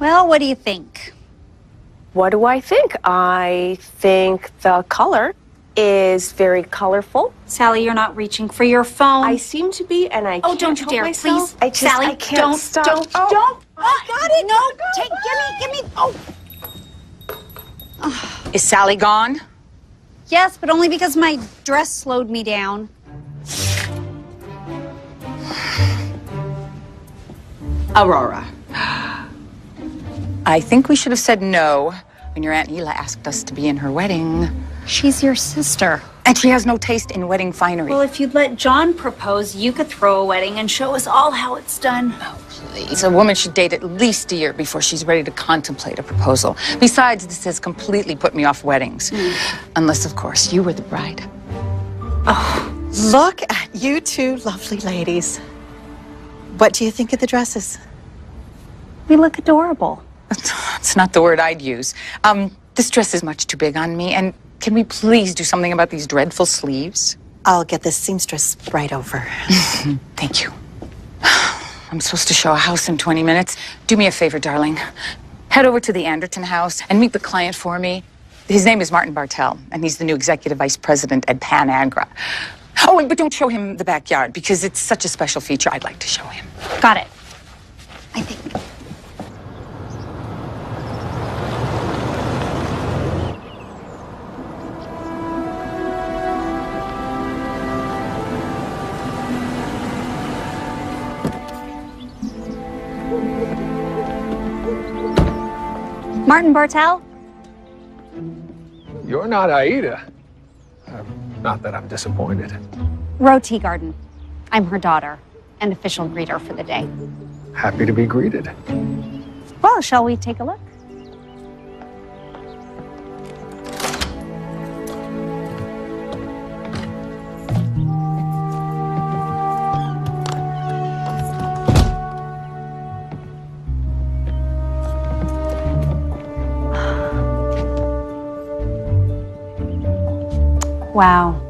Well, what do you think? What do I think? I think the color is very colorful. Sally, you're not reaching for your phone. I seem to be, and I can't don't you help dare, myself. please. Sally, I can't don't, stop. don't. I got it. No, give me. Oh. Is Sally gone? Yes, but only because my dress slowed me down. Aurora. I think we should have said no when your Aunt Ela asked us to be in her wedding. She's your sister. And she has no taste in wedding finery. Well, if you'd let John propose, you could throw a wedding and show us all how it's done. Oh, please. A woman should date at least a year before she's ready to contemplate a proposal. Besides, this has completely put me off weddings. Unless, of course, you were the bride. Oh, look at you two lovely ladies. What do you think of the dresses? We look adorable. It's not the word I'd use. This dress is much too big on me, and can we please do something about these dreadful sleeves? I'll get this seamstress right over. Thank you. I'm supposed to show a house in 20 minutes. Do me a favor, darling. Head over to the Anderton house and meet the client for me. His name is Martin Bartel, and he's the new executive vice president at Panagra. Oh, but don't show him the backyard, because it's such a special feature I'd like to show him. Got it. I think. Martin Bartel? You're not Aida. Not that I'm disappointed. Roti Garden. I'm her daughter and official greeter for the day. Happy to be greeted. Well, shall we take a look? Wow,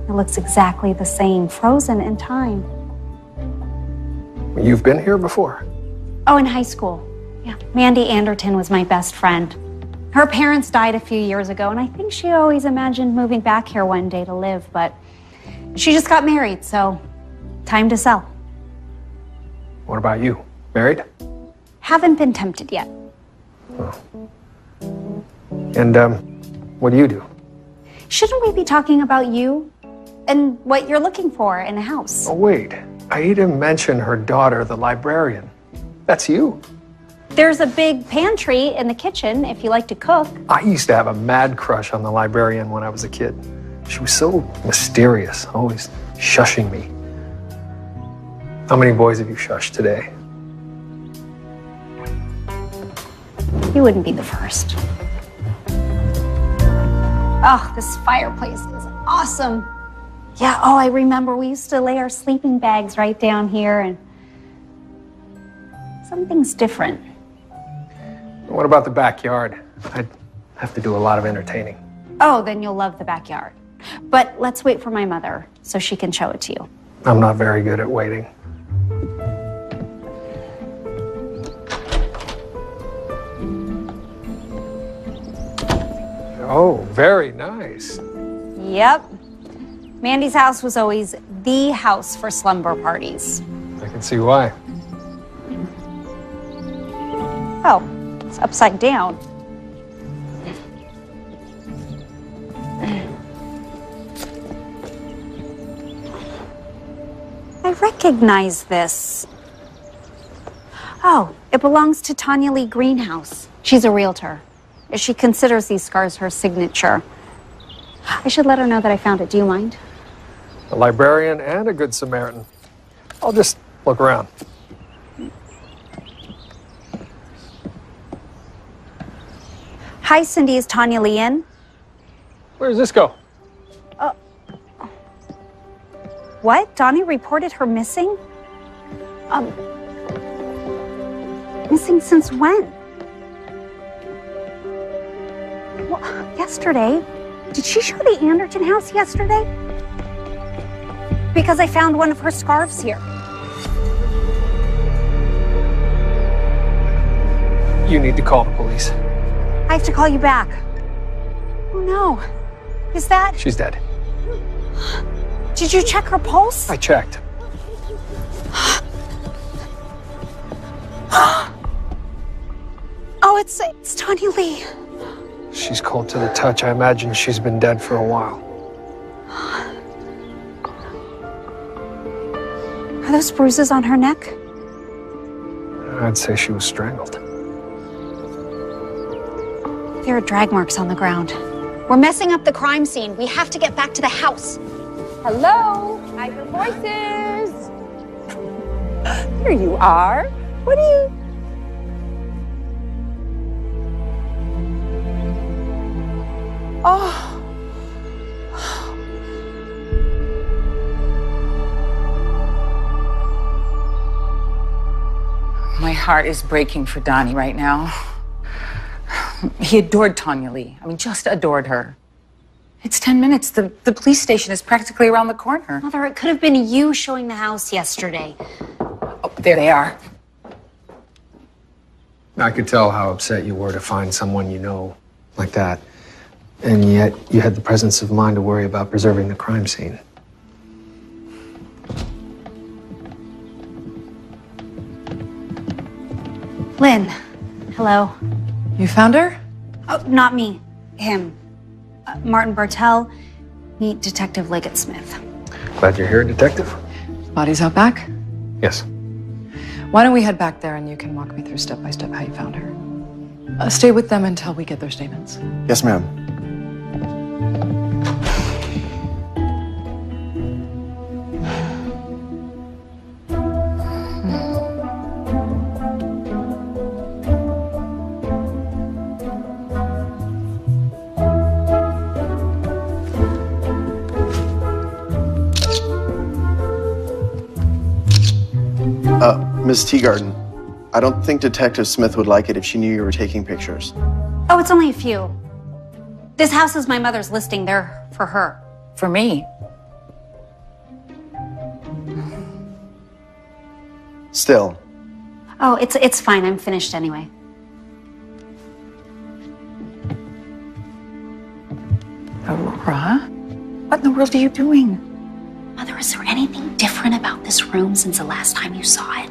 it looks exactly the same, frozen in time. You've been here before? Oh, in high school. Yeah, Mandy Anderton was my best friend. Her parents died a few years ago, and I think she always imagined moving back here one day to live, but she just got married, so time to sell. What about you? Married? Haven't been tempted yet. Oh. And, what do you do? Shouldn't we be talking about you and what you're looking for in a house? Oh, wait. Aida mentioned her daughter, the librarian. That's you. There's a big pantry in the kitchen if you like to cook. I used to have a mad crush on the librarian when I was a kid. She was so mysterious, always shushing me. How many boys have you shushed today? You wouldn't be the first. Oh, this fireplace is awesome. Yeah, oh, I remember we used to lay our sleeping bags right down here, and something's different. What about the backyard? I'd have to do a lot of entertaining. Oh, then you'll love the backyard. But let's wait for my mother so she can show it to you. I'm not very good at waiting. Oh, very nice. Yep. Mandy's house was always the house for slumber parties. I can see why. Oh, it's upside down. I recognize this. Oh, it belongs to Tanya Lee Greenhouse. She's a realtor. She considers these scars her signature. I should let her know that I found it. Do you mind? A librarian and a good Samaritan. I'll just look around. Hi, Cindy. Is Tanya Lee in? Where does this go? What? Donnie reported her missing? Missing since when? Well, yesterday. Did she show the Anderton house yesterday? Because I found one of her scarves here. You need to call the police. I have to call you back. Oh no. Is that... She's dead. Did you check her pulse? I checked. Oh, it's Tanya Lee. She's cold to the touch. I imagine she's been dead for a while. Are those bruises on her neck? I'd say she was strangled. There are drag marks on the ground. We're messing up the crime scene. We have to get back to the house. Hello? I hear voices. Here you are. What are you... Oh. My heart is breaking for Donnie right now. He adored Tanya Lee. I mean, just adored her. It's 10 minutes. The police station is practically around the corner. Mother, it could have been you showing the house yesterday. Oh, there they are. I could tell how upset you were to find someone you know like that. And yet you had the presence of mind to worry about preserving the crime scene. Lynn, hello. You found her? Oh, not me. Him. Martin Bartell. Meet Detective Liggett Smith. Glad you're here, Detective. Body's out back? Yes. Why don't we head back there and you can walk me through step by step how you found her. Stay with them until we get their statements. Yes, ma'am. Miss Teagarden, I don't think Detective Smith would like it if she knew you were taking pictures. Oh, it's only a few. This house is my mother's listing. They're for her. For me. Still. Oh, it's fine. I'm finished anyway. Aurora? What in the world are you doing? Mother, is there anything different about this room since the last time you saw it?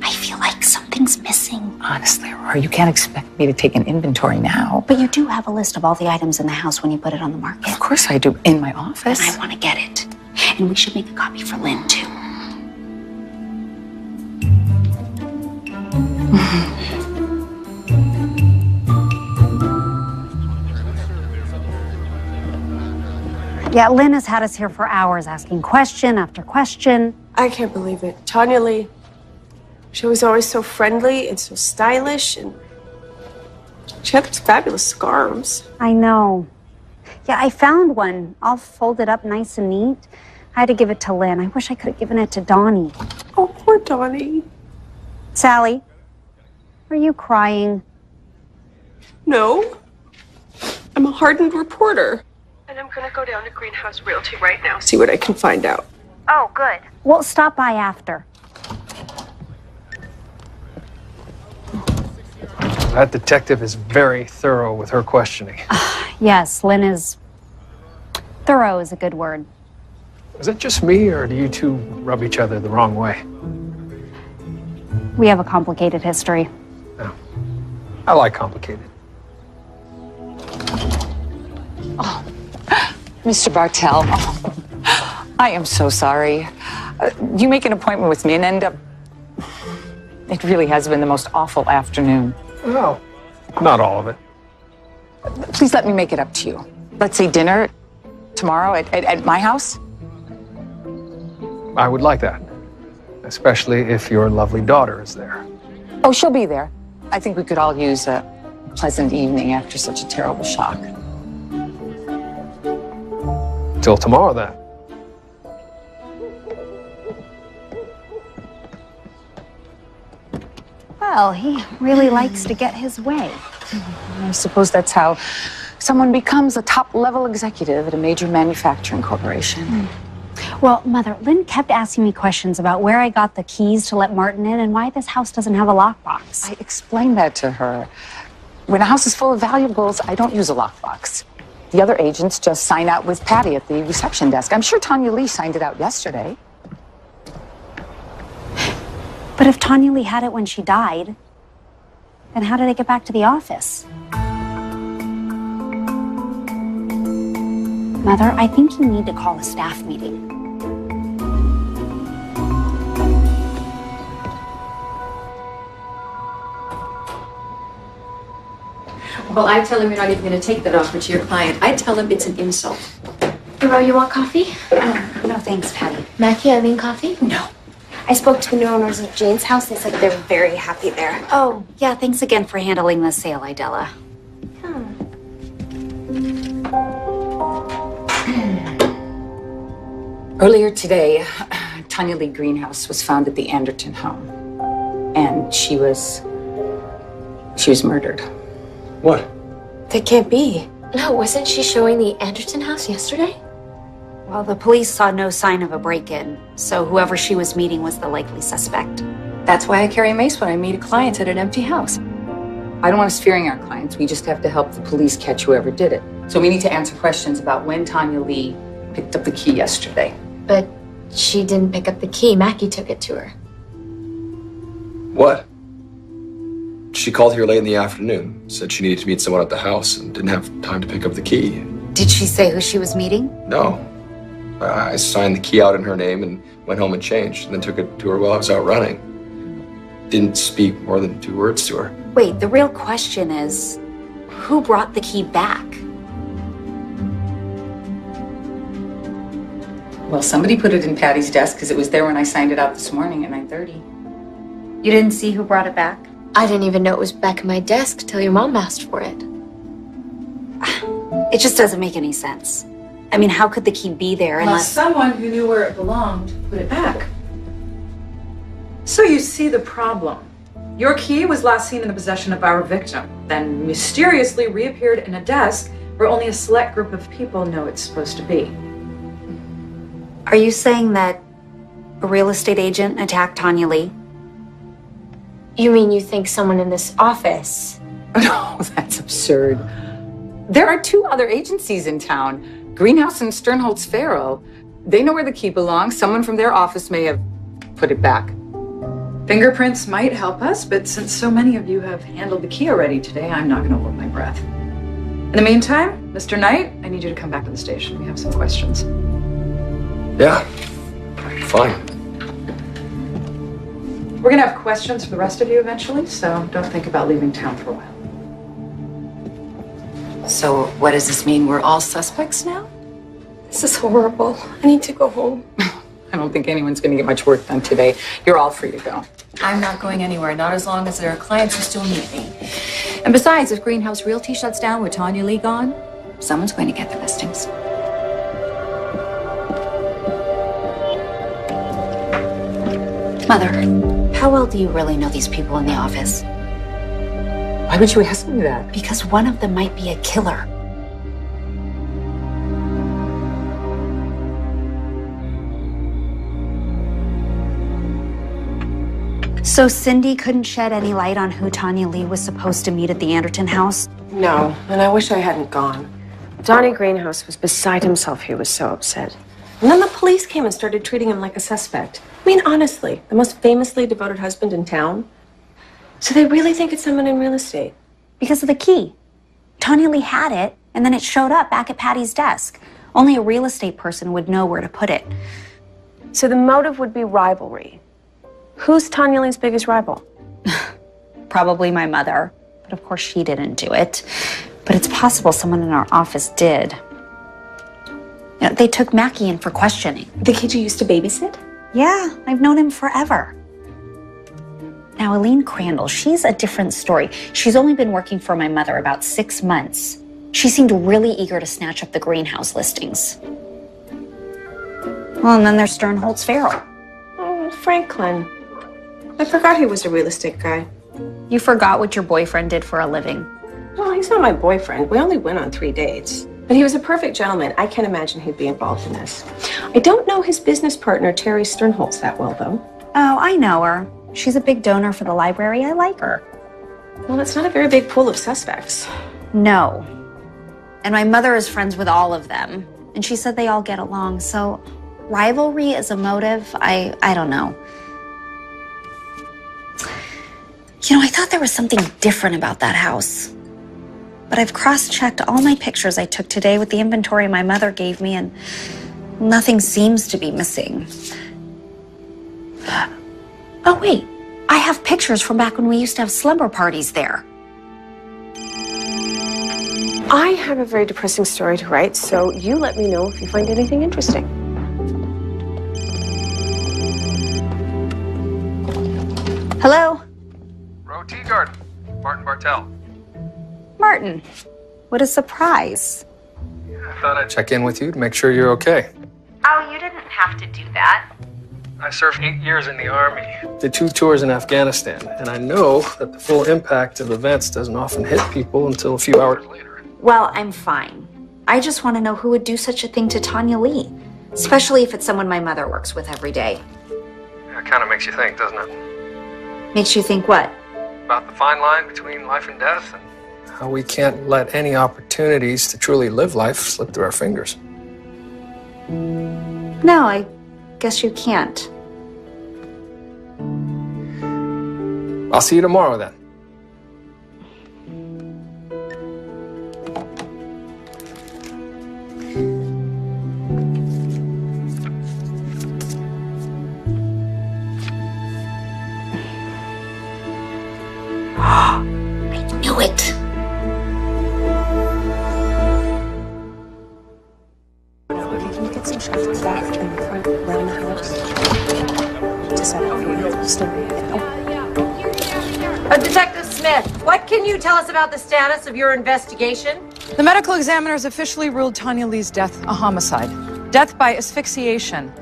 I feel like something's missing. Honestly, Aurora, you can't expect me to take an inventory now. But you do have a list of all the items in the house when you put it on the market. Of course I do, in my office. And I want to get it. And we should make a copy for Lynn, too. Yeah, Lynn has had us here for hours asking question after question. I can't believe it. Tanya Lee. She was always so friendly and so stylish, and she had these fabulous scarves. I know. Yeah, I found one all folded up nice and neat. I had to give it to Lynn. I wish I could have given it to Donnie. Oh, poor Donnie. Sally, are you crying? No. I'm a hardened reporter. And I'm gonna go down to Greenhouse Realty right now, see what I can find out. Oh, good. Well, stop by after. That detective is very thorough with her questioning. Yes, Lynn is... Thorough is a good word. Is it just me, or do you two rub each other the wrong way? We have a complicated history. No. I like complicated. Oh, Mr. Bartell, oh, I am so sorry. You make an appointment with me and end up... It really has been the most awful afternoon. No, not all of it. Please let me make it up to you. Let's say dinner tomorrow at my house. I would like that, especially if your lovely daughter is there. Oh, she'll be there. I think we could all use a pleasant evening after such a terrible shock. Till tomorrow, then. Well, he really likes to get his way. I suppose that's how someone becomes a top-level executive at a major manufacturing corporation. Well, Mother, Lynn kept asking me questions about where I got the keys to let Martin in and why this house doesn't have a lockbox. I explained that to her. When a house is full of valuables, I don't use a lockbox. The other agents just sign out with Patty at the reception desk. I'm sure Tanya Lee signed it out yesterday. But if Tanya Lee had it when she died, then how did it get back to the office? Mother, I think you need to call a staff meeting. Well, I tell him you're not even going to take that offer to your client. I tell him it's an insult. Hero, you want coffee? No, thanks, Patty. Mackie, Eileen, coffee? No. I spoke to the new owners of Jane's house. They said they're very happy there. Oh, yeah, thanks again for handling the sale, Idella. Earlier today, Tanya Lee Greenhouse was found at the Anderton home. And she was murdered. What? That can't be. No, wasn't she showing the Anderton house yesterday? Well, the police saw no sign of a break-in, so whoever she was meeting was the likely suspect. That's why I carry a mace when I meet a client at an empty house. I don't want us fearing our clients. We just have to help the police catch whoever did it. So we need to answer questions about when Tanya Lee picked up the key yesterday. But she didn't pick up the key. Mackie took it to her. What? She called here late in the afternoon, said she needed to meet someone at the house and didn't have time to pick up the key. Did she say who she was meeting? No. I signed the key out in her name and went home and changed, and then took it to her while I was out running. Didn't speak more than 2 words to her. Wait, the real question is, who brought the key back? Well, somebody put it in Patty's desk because it was there when I signed it out this morning at 9:30. You didn't see who brought it back? I didn't even know it was back in my desk till your mom asked for it. It just doesn't make any sense. I mean, how could the key be there Unless unless... someone who knew where it belonged put it back. So you see the problem. Your key was last seen in the possession of our victim, then mysteriously reappeared in a desk where only a select group of people know it's supposed to be. Are you saying that a real estate agent attacked Tanya Lee? You mean you think someone in this office? No, that's absurd. There are 2 other agencies in town, Greenhouse and Sternholtz Farrow. They know where the key belongs. Someone from their office may have put it back. Fingerprints might help us, but since so many of you have handled the key already today, I'm not going to hold my breath. In the meantime, Mr. Knight, I need you to come back to the station. We have some questions. Yeah, fine. We're going to have questions for the rest of you eventually, so don't think about leaving town for a while. So what does this mean? We're all suspects now? This is horrible. I need to go home. I don't think anyone's going to get much work done today. You're all free to go. I'm not going anywhere, not as long as there are clients who still need me. And besides, if Greenhouse Realty shuts down with Tanya Lee gone, someone's going to get the listings. Mother, how well do you really know these people in the office? Why would you ask me that? Because one of them might be a killer. So Cindy couldn't shed any light on who Tanya Lee was supposed to meet at the Anderton house? No, and I wish I hadn't gone. Donnie Greenhouse was beside himself. He was so upset. And then the police came and started treating him like a suspect. I mean, honestly, the most famously devoted husband in town. So they really think it's someone in real estate. Because of the key. Tanya Lee had it, and then it showed up back at Patty's desk. Only a real estate person would know where to put it. So the motive would be rivalry. Who's Tanya Lee's biggest rival? Probably my mother, but of course she didn't do it. But it's possible someone in our office did. You know, they took Mackie in for questioning. The kid you used to babysit? Yeah, I've known him forever. Now, Eileen Crandall, she's a different story. She's only been working for my mother about 6 months. She seemed really eager to snatch up the greenhouse listings. Well, and then there's Sternholtz Farrow. Oh, Franklin. I forgot he was a real estate guy. You forgot what your boyfriend did for a living. Well, he's not my boyfriend. We only went on 3 dates. But he was a perfect gentleman. I can't imagine he'd be involved in this. I don't know his business partner, Terry Sternholtz, that well, though. Oh, I know her. She's a big donor for the library. I like her. Well, that's not a very big pool of suspects. No. And my mother is friends with all of them. And she said they all get along. So rivalry is a motive. I don't know. You know, I thought there was something different about that house. But I've cross-checked all my pictures I took today with the inventory my mother gave me, and nothing seems to be missing. Oh, wait. I have pictures from back when we used to have slumber parties there. I have a very depressing story to write, so you let me know if you find anything interesting. Hello? Row Tea Garden, Martin Bartell. Martin. What a surprise. I thought I'd check in with you to make sure you're okay. Oh, you didn't have to do that. I served 8 years in the Army, did 2 tours in Afghanistan, and I know that the full impact of events doesn't often hit people until a few hours later. Well, I'm fine. I just want to know who would do such a thing to Tanya Lee, especially if it's someone my mother works with every day. It kind of makes you think, doesn't it? Makes you think what? About the fine line between life and death, and how we can't let any opportunities to truly live life slip through our fingers. No, I guess you can't. I'll see you tomorrow then. I knew it. Can you get some shots of back and front around the house? To set up your story. Detective Smith, what can you tell us about the status of your investigation? The medical examiner has officially ruled Tanya Lee's death a homicide. Death by asphyxiation.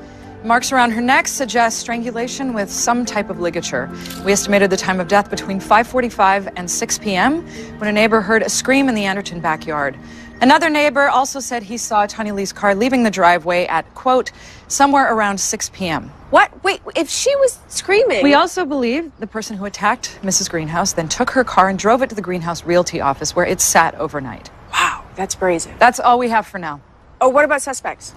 Marks around her neck suggest strangulation with some type of ligature. We estimated the time of death between 5:45 and 6 p.m. when a neighbor heard a scream in the Anderton backyard. Another neighbor also said he saw Tanya Lee's car leaving the driveway at, quote, somewhere around 6 p.m. What? Wait, if she was screaming... We also believe the person who attacked Mrs. Greenhouse then took her car and drove it to the Greenhouse Realty office where it sat overnight. Wow, that's brazen. That's all we have for now. Oh, what about suspects?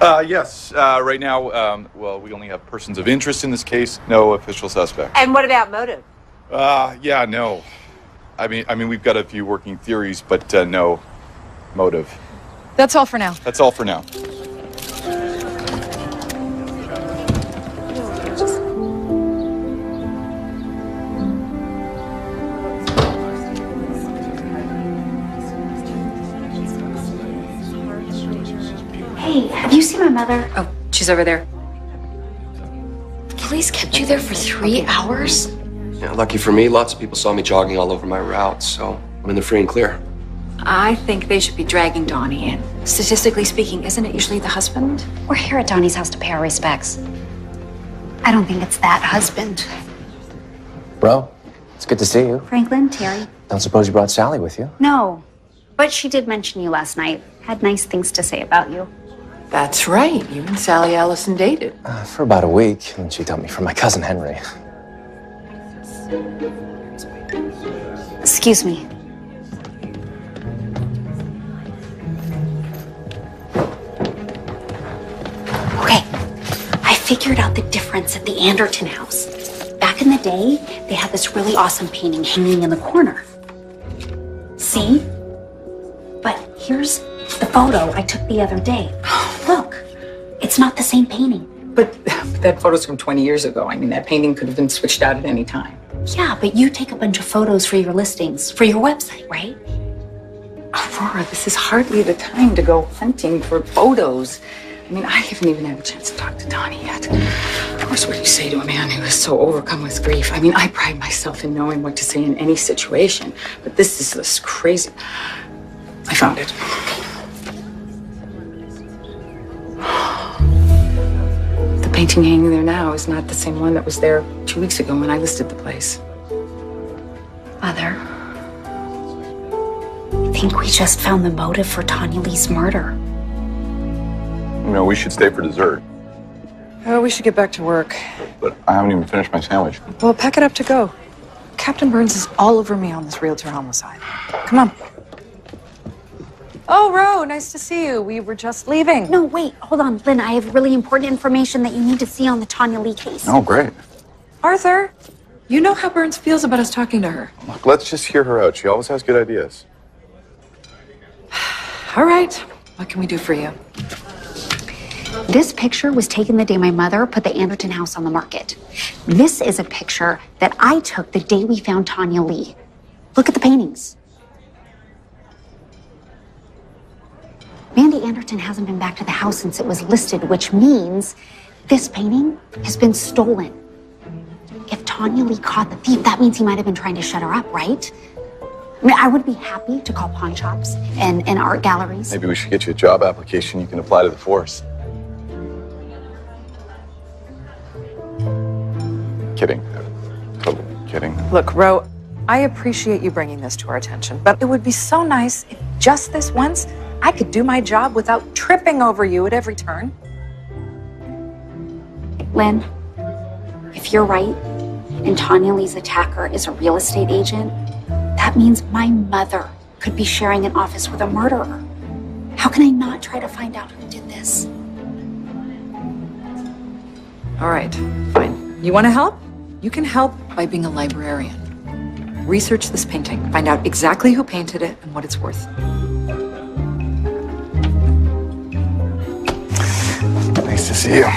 Yes. Right now, well, we only have persons of interest in this case. No official suspect. And what about motive? Yeah, no. I mean, we've got a few working theories, but no motive. That's all for now. That's all for now. Hey, have you seen my mother? Oh, she's over there. Police kept you there for 3 hours? Yeah, lucky for me, lots of people saw me jogging all over my route, so I'm in the free and clear. I think they should be dragging Donnie in. Statistically speaking, isn't it usually the husband? We're here at Donnie's house to pay our respects. I don't think it's that husband. Bro, it's good to see you. Franklin, Terry. Don't suppose you brought Sally with you? No, but she did mention you last night. Had nice things to say about you. That's right. You and Sally Allison dated. For about a week, and she dumped me for my cousin Henry. Excuse me. Okay, I figured out the difference at the Anderton house. Back in the day, they had this really awesome painting hanging in the corner. See? But here's the photo I took the other day. Look, it's not the same painting. But that photo's from 20 years ago. I mean, that painting could have been switched out at any time. Yeah, but you take a bunch of photos for your listings, for your website, right? Aurora, this is hardly the time to go hunting for photos. I mean, I haven't even had a chance to talk to Donnie yet. Of course, what do you say to a man who is so overcome with grief? I mean, I pride myself in knowing what to say in any situation, but this is this crazy... I found it. The painting hanging there now is not the same one that was there 2 weeks ago when I listed the place. Mother, think we just found the motive for Tanya Lee's murder. You know, we should stay for dessert. Oh, we should get back to work. But I haven't even finished my sandwich. Well, pack it up to go. Captain Burns is all over me on this realtor homicide. Come on. Oh, Ro, nice to see you. We were just leaving. No, wait, hold on. Lynn, I have really important information that you need to see on the Tanya Lee case. Oh, great. Arthur, you know how Burns feels about us talking to her. Look, let's just hear her out. She always has good ideas. All right. What can we do for you? This picture was taken the day my mother put the Anderton house on the market. This is a picture that I took the day we found Tanya Lee. Look at the paintings. Mandy Anderton hasn't been back to the house since it was listed, which means this painting has been stolen. If Tanya Lee caught the thief, that means he might have been trying to shut her up, right? I mean, I would be happy to call pawn shops and art galleries. Maybe we should get you a job application you can apply to the force. Kidding. Totally kidding. Look, Ro, I appreciate you bringing this to our attention, but it would be so nice if just this once I could do my job without tripping over you at every turn. Lynn, if you're right, and Tanya Lee's attacker is a real estate agent, that means my mother could be sharing an office with a murderer. How can I not try to find out who did this? All right, fine. You want to help? You can help by being a librarian. Research this painting, find out exactly who painted it and what it's worth. Nice to see you.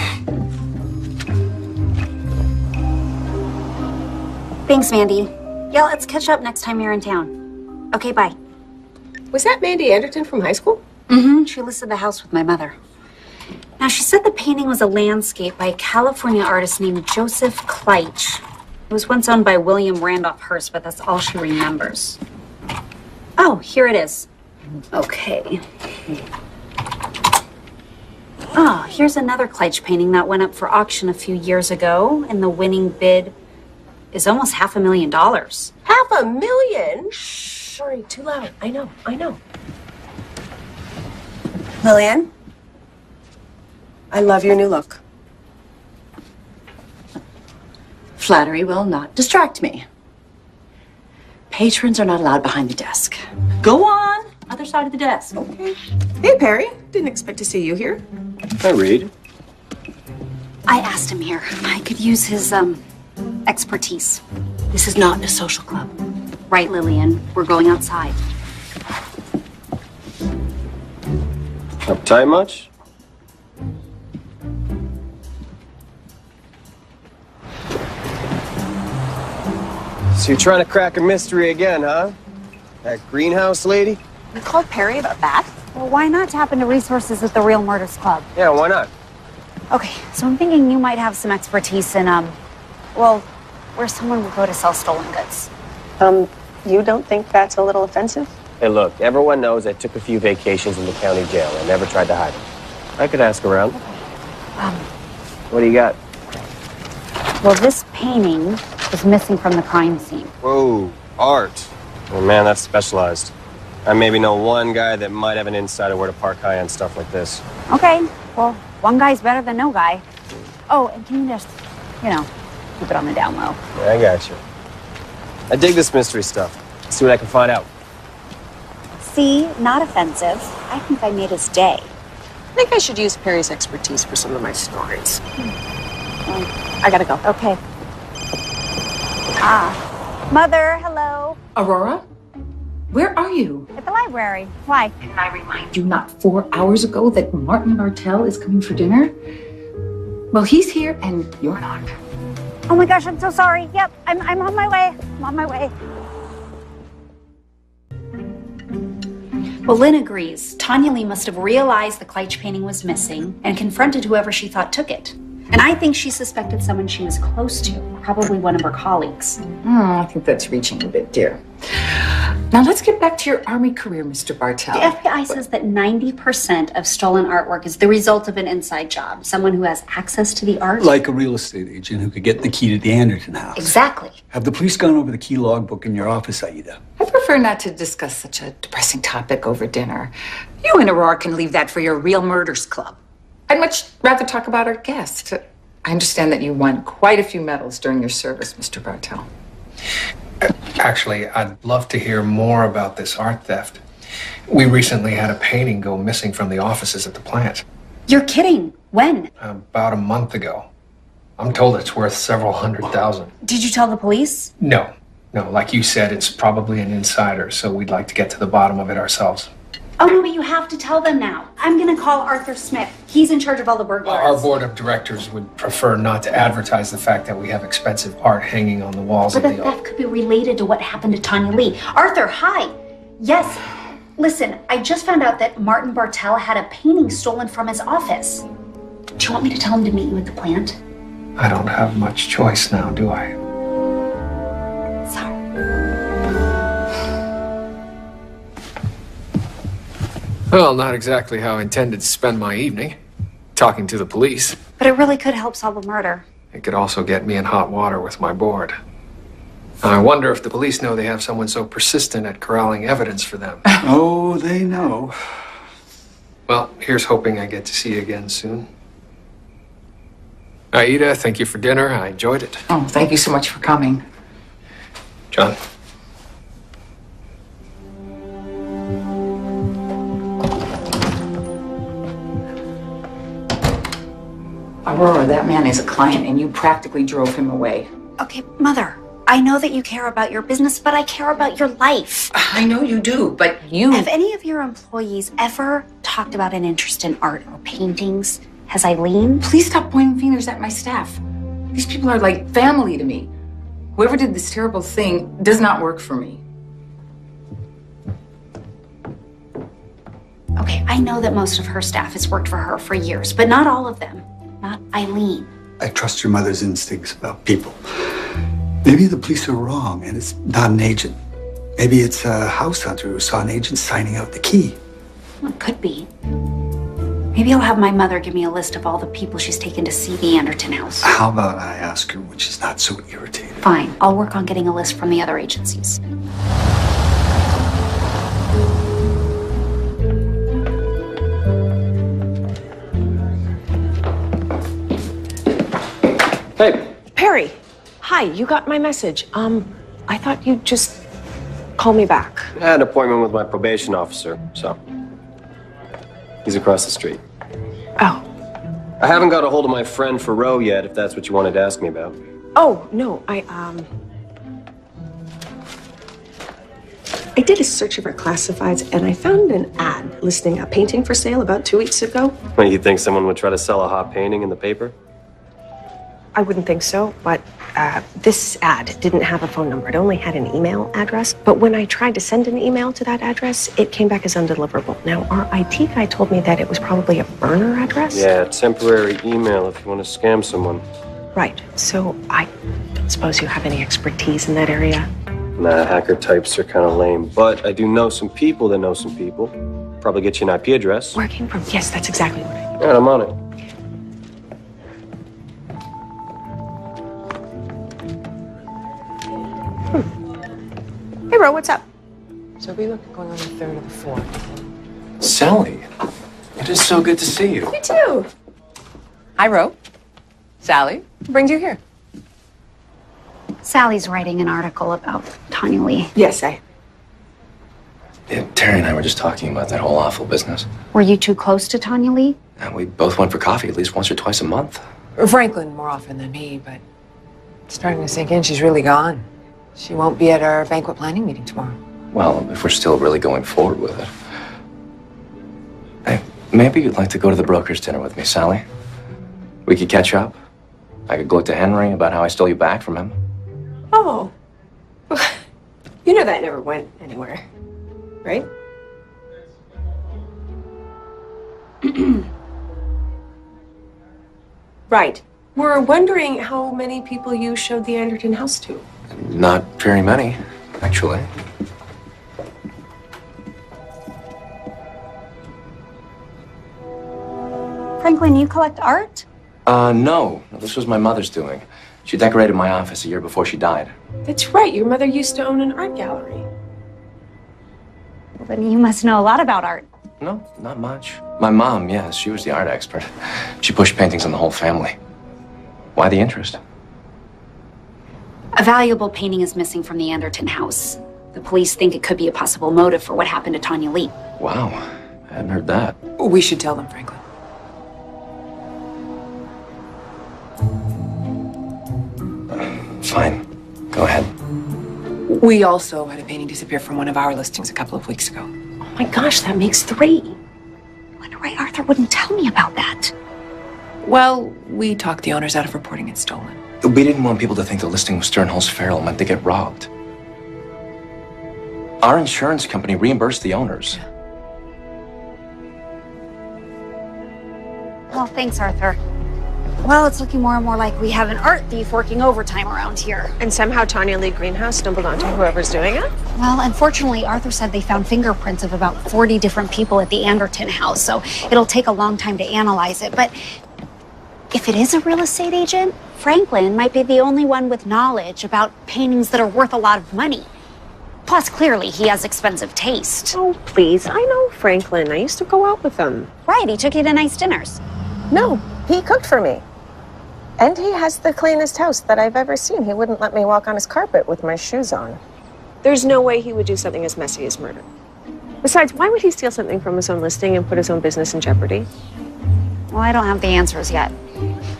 Thanks, Mandy. Yeah, let's catch up next time you're in town. Okay, bye. Was that Mandy Anderton from high school? Mm-hmm. She listed the house with my mother. Now, she said the painting was a landscape by a California artist named Joseph Kleitch. It was once owned by William Randolph Hearst, but that's all she remembers. Oh, here it is. Okay. Oh, here's another Kleitch painting that went up for auction a few years ago, and the winning bid is almost $500,000. $500,000? Shh, sorry, too loud. I know. Lillian, I love your new look. Flattery will not distract me. Patrons are not allowed behind the desk. Go on, other side of the desk. Okay. Hey, Perry. Didn't expect to see you here. Hi, Reed. I asked him here. I could use his, expertise. This is not a social club. Right, Lillian. We're going outside. Uptight much? So you're trying to crack a mystery again, huh? That greenhouse lady? You called Perry about that? Well, why not tap into resources at the Real Murders Club? Yeah, why not? Okay, so I'm thinking you might have some expertise in, well, where someone would go to sell stolen goods. You don't think that's a little offensive? Hey, look, everyone knows I took a few vacations in the county jail. I never tried to hide them. I could ask around. What do you got? Well, this painting is missing from the crime scene. Whoa, art. Oh, man, that's specialized. I maybe know one guy that might have an insider where to park high-end stuff like this. Okay, well, one guy's better than no guy. Oh, and can you just, keep it on the down low? Yeah, I got you. I dig this mystery stuff. Let's see what I can find out. See, not offensive. I think I made his day. I think I should use Perry's expertise for some of my stories. I gotta go. Okay. Mother, hello. Aurora? Where are you? At the library. Why? Didn't I remind you not 4 hours ago that Martin Bartell is coming for dinner? Well, he's here and you're not. Oh my gosh, I'm so sorry. Yep, I'm on my way. I'm on my way. Well, Lynn agrees. Tanya Lee must have realized the Kleitch painting was missing and confronted whoever she thought took it. And I think she suspected someone she was close to, probably one of her colleagues. I think that's reaching a bit, dear. Now let's get back to your Army career, Mr. Bartell. The FBI says that 90% of stolen artwork is the result of an inside job, someone who has access to the art. Like a real estate agent who could get the key to the Anderton house. Exactly. Have the police gone over the key logbook in your office, Aida? Have I'd prefer not to discuss such a depressing topic over dinner. You and Aurora can leave that for your Real Murders Club. I'd much rather talk about our guest. I understand that you won quite a few medals during your service, Mr. Bartell. Actually, I'd love to hear more about this art theft. We recently had a painting go missing from the offices at the plant. You're kidding. When? About a month ago. I'm told it's worth several $100,000. Did you tell the police? No, like you said, it's probably an insider, so we'd like to get to the bottom of it ourselves. Oh, no, but you have to tell them now. I'm going to call Arthur Smith. He's in charge of all the burglars. Our board of directors would prefer not to advertise the fact that we have expensive art hanging on the walls But of the the theft could be related to what happened to Tanya Lee. Arthur, hi. Yes. Listen, I just found out that Martin Bartell had a painting stolen from his office. Do you want me to tell him to meet you at the plant? I don't have much choice now, do I? Sorry. Well, not exactly how I intended to spend my evening, talking to the police. But it really could help solve a murder. It could also get me in hot water with my board. I wonder if the police know they have someone so persistent at corralling evidence for them. Oh, they know. Well, here's hoping I get to see you again soon. Aida, thank you for dinner. I enjoyed it. Oh, thank you so much for coming. John. Aurora, that man is a client and you practically drove him away. Okay, Mother, I know that you care about your business, but I care about your life. I know you do, but you... Have any of your employees ever talked about an interest in art or paintings? Has Eileen? Please stop pointing fingers at my staff. These people are like family to me. Whoever did this terrible thing does not work for me. Okay, I know that most of her staff has worked for her for years, but not all of them. Not Eileen. I trust your mother's instincts about people. Maybe the police are wrong and it's not an agent. Maybe it's a house hunter who saw an agent signing out the key. Well, it could be. Maybe I'll have my mother give me a list of all the people she's taken to see the Anderton house. How about I ask her when she's not so irritated? Fine. I'll work on getting a list from the other agencies. Hey. Perry. Hi, you got my message. I thought you'd just call me back. I had an appointment with my probation officer, so he's across the street. Oh. I haven't got a hold of my friend Farrow yet, if that's what you wanted to ask me about. Oh, no, I did a search of our classifieds and I found an ad listing a painting for sale about 2 weeks ago. Well, you think someone would try to sell a hot painting in the paper? I wouldn't think so, but this ad didn't have a phone number. It only had an email address. But when I tried to send an email to that address, it came back as undeliverable. Now, our IT guy told me that it was probably a burner address. Yeah, temporary email if you want to scam someone. Right. So I don't suppose you have any expertise in that area? Nah, hacker types are kind of lame. But I do know some people that know some people. Probably get you an IP address. Where it came from? Yes, that's exactly what I need. All right, I'm on it. Hey, Ro, what's up? So we look at going on the 3rd or the 4th. Sally, it is so good to see you. You too. Hi, Ro. Sally, what brings you here? Sally's writing an article about Tanya Lee. Yes, Yeah, Terry and I were just talking about that whole awful business. Were you too close to Tanya Lee? And we both went for coffee at least once or twice a month. Franklin more often than me, but it's starting to sink in. She's really gone. She won't be at our banquet planning meeting tomorrow. Well, if we're still really going forward with it. Hey, maybe you'd like to go to the broker's dinner with me, Sally. We could catch up. I could gloat to Henry about how I stole you back from him. Oh. You know that never went anywhere, right? Right. We're wondering how many people you showed the Anderton house to. Not very many, actually. Franklin, you collect art? No. This was my mother's doing. She decorated my office a year before she died. That's right. Your mother used to own an art gallery. Well, then you must know a lot about art. No, not much. My mom, yes, she was the art expert. She pushed paintings on the whole family. Why the interest? A valuable painting is missing from the Anderton house. The police think it could be a possible motive for what happened to Tanya Lee. Wow, I hadn't heard that. We should tell them, Franklin. Fine, go ahead. We also had a painting disappear from one of our listings a couple of weeks ago. Oh my gosh, that makes 3. I wonder why Arthur wouldn't tell me about that. Well, we talked the owners out of reporting it stolen. We didn't want people to think the listing was Sternholz Farrell meant to get robbed. Our insurance company reimbursed the owners. Well, thanks, Arthur. Well, it's looking more and more like we have an art thief working overtime around here. And somehow Tanya Lee Greenhouse stumbled onto whoever's doing it? Well, unfortunately, Arthur said they found fingerprints of about 40 different people at the Anderton house, so it'll take a long time to analyze it. But if it is a real estate agent, Franklin might be the only one with knowledge about paintings that are worth a lot of money. Plus, clearly, he has expensive taste. Oh, please. I know Franklin. I used to go out with him. Right, he took you to nice dinners. No, he cooked for me. And he has the cleanest house that I've ever seen. He wouldn't let me walk on his carpet with my shoes on. There's no way he would do something as messy as murder. Besides, why would he steal something from his own listing and put his own business in jeopardy? Well, I don't have the answers yet.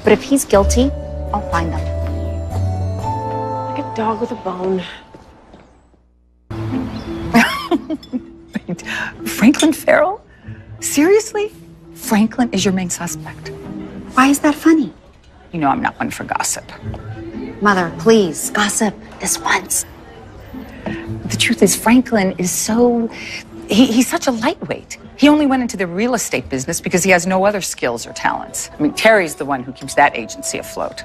But if he's guilty, I'll find them. Like a dog with a bone. Franklin Farrell? Seriously? Franklin is your main suspect. Why is that funny? You know I'm not one for gossip. Mother, please, gossip this once. The truth is, Franklin is he's such a lightweight. He only went into the real estate business because he has no other skills or talents. I mean, Terry's the one who keeps that agency afloat.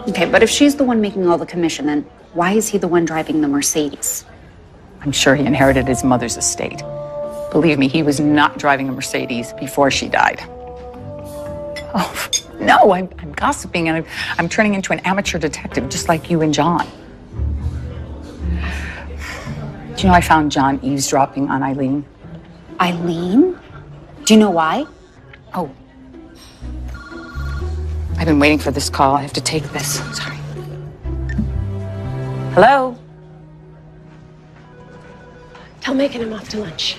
Okay, but if she's the one making all the commission, then why is he the one driving the Mercedes? I'm sure he inherited his mother's estate. Believe me, he was not driving a Mercedes before she died. Oh, no, I'm gossiping and I'm turning into an amateur detective just like you and John. Do you know I found John eavesdropping on Eileen? Eileen? Do you know why? Oh. I've been waiting for this call. I have to take this. Sorry. Hello? Tell Megan I'm off to lunch.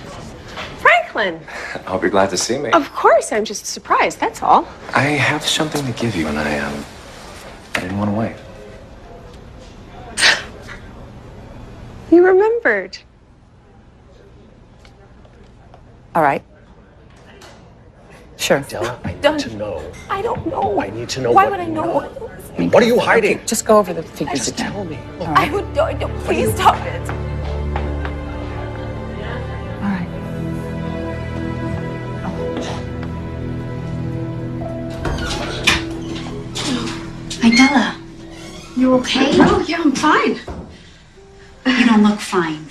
Franklin! I hope you're glad to see me. Of course, I'm just surprised, that's all. I have something to give you, and I didn't want to wait. You remembered. All right. Sure. Della, I need to know. I don't know. I need to know. Why would I know? What are you hiding? Okay, just go over the figures Just again. tell me. All right. I would don't. Please stop it. All right. Idella, you okay? Oh, yeah, I'm fine. You don't look fine.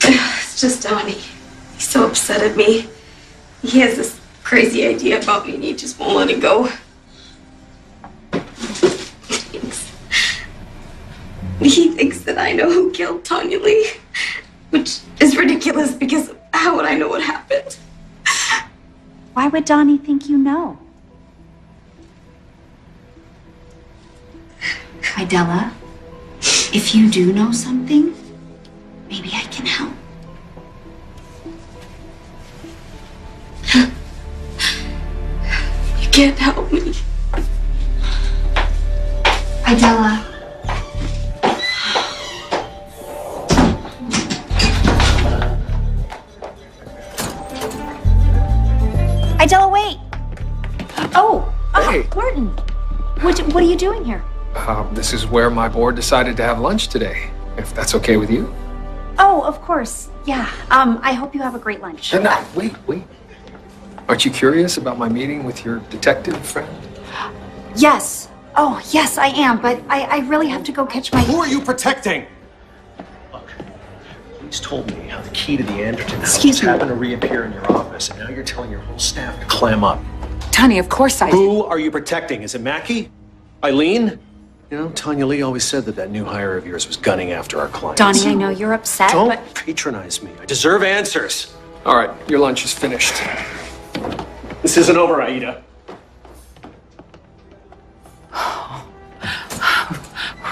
It's just Donnie. He's so upset at me. He has this crazy idea about me and he just won't let it go. He thinks that I know who killed Tanya Lee, which is ridiculous because how would I know what happened? Why would Donnie think you know? Idella, if you do know something, maybe I can help. You can't help me. Idella. Idella, wait! Oh! Hey. Martin! What are you doing here? This is where my board decided to have lunch today, if that's okay with you. Oh, of course. Yeah. I hope you have a great lunch. No, wait. Aren't you curious about my meeting with your detective friend? Yes. Oh, yes, I am, but I really have to go catch my... Who are you protecting? Look, police told me how the key to the Anderton house Excuse me. happened to reappear in your office, and now you're telling your whole staff to clam up. Tony, of course I... Who are you protecting? Is it Mackie? Eileen? You know, Tanya Lee always said that new hire of yours was gunning after our clients. Donnie, I know you're upset, Don't but... patronize me. I deserve answers. All right, your lunch is finished. This isn't over, Aida.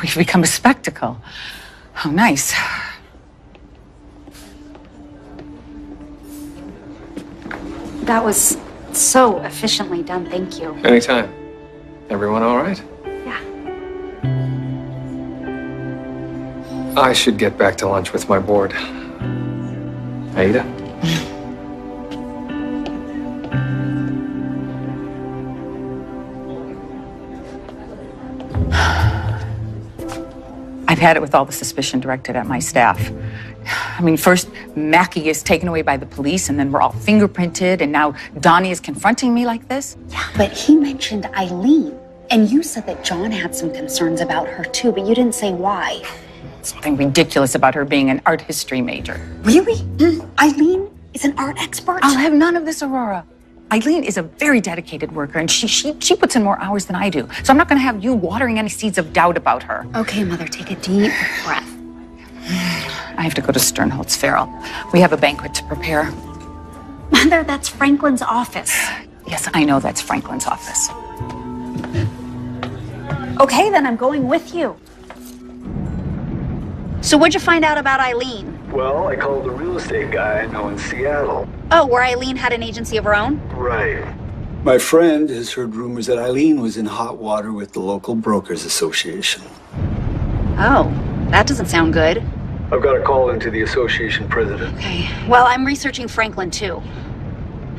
We've become a spectacle. How nice. That was so efficiently done, thank you. Anytime. Everyone all right? Yeah. I should get back to lunch with my board. Aida? I've had it with all the suspicion directed at my staff. I mean, first Mackie is taken away by the police, and then we're all fingerprinted, and now Donnie is confronting me like this. Yeah, but he mentioned Eileen, and you said that John had some concerns about her too, but you didn't say why. Something ridiculous about her being an art history major. Really? Eileen is an art expert? I'll have none of this, Aurora. Eileen is a very dedicated worker, and she puts in more hours than I do. So I'm not going to have you watering any seeds of doubt about her. Okay, Mother, take a deep breath. I have to go to Sternholtz Farrell. We have a banquet to prepare. Mother, that's Franklin's office. Yes, I know that's Franklin's office. Okay, then I'm going with you. So what'd you find out about Eileen? Well, I called the real estate guy I know in Seattle. Oh, where Eileen had an agency of her own? Right. My friend has heard rumors that Eileen was in hot water with the local brokers association. Oh, that doesn't sound good. I've got a call into the association president. Okay, well, I'm researching Franklin too.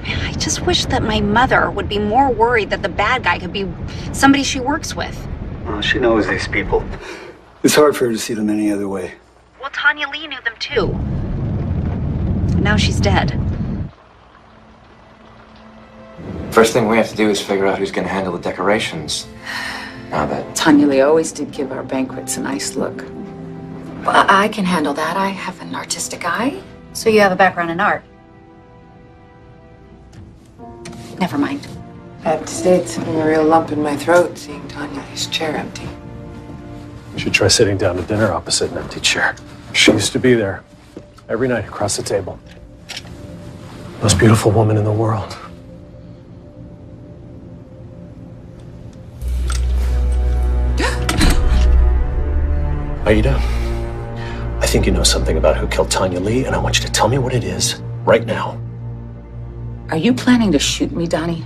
I just wish that my mother would be more worried that the bad guy could be somebody she works with. Well, she knows these people. It's hard for her to see them any other way. Well, Tanya Lee knew them too. And now she's dead. First thing we have to do is figure out who's going to handle the decorations. Now that Tanya Lee always did give our banquets a nice look. Well, I can handle that. I have an artistic eye. So you have a background in art? Never mind. I have to say, it's putting a real lump in my throat seeing Tanya Lee's chair empty. You should try sitting down to dinner opposite an empty chair. She used to be there every night across the table. Most beautiful woman in the world. Aida, I think you know something about who killed Tanya Lee, and I want you to tell me what it is right now. Are you planning to shoot me, Donnie?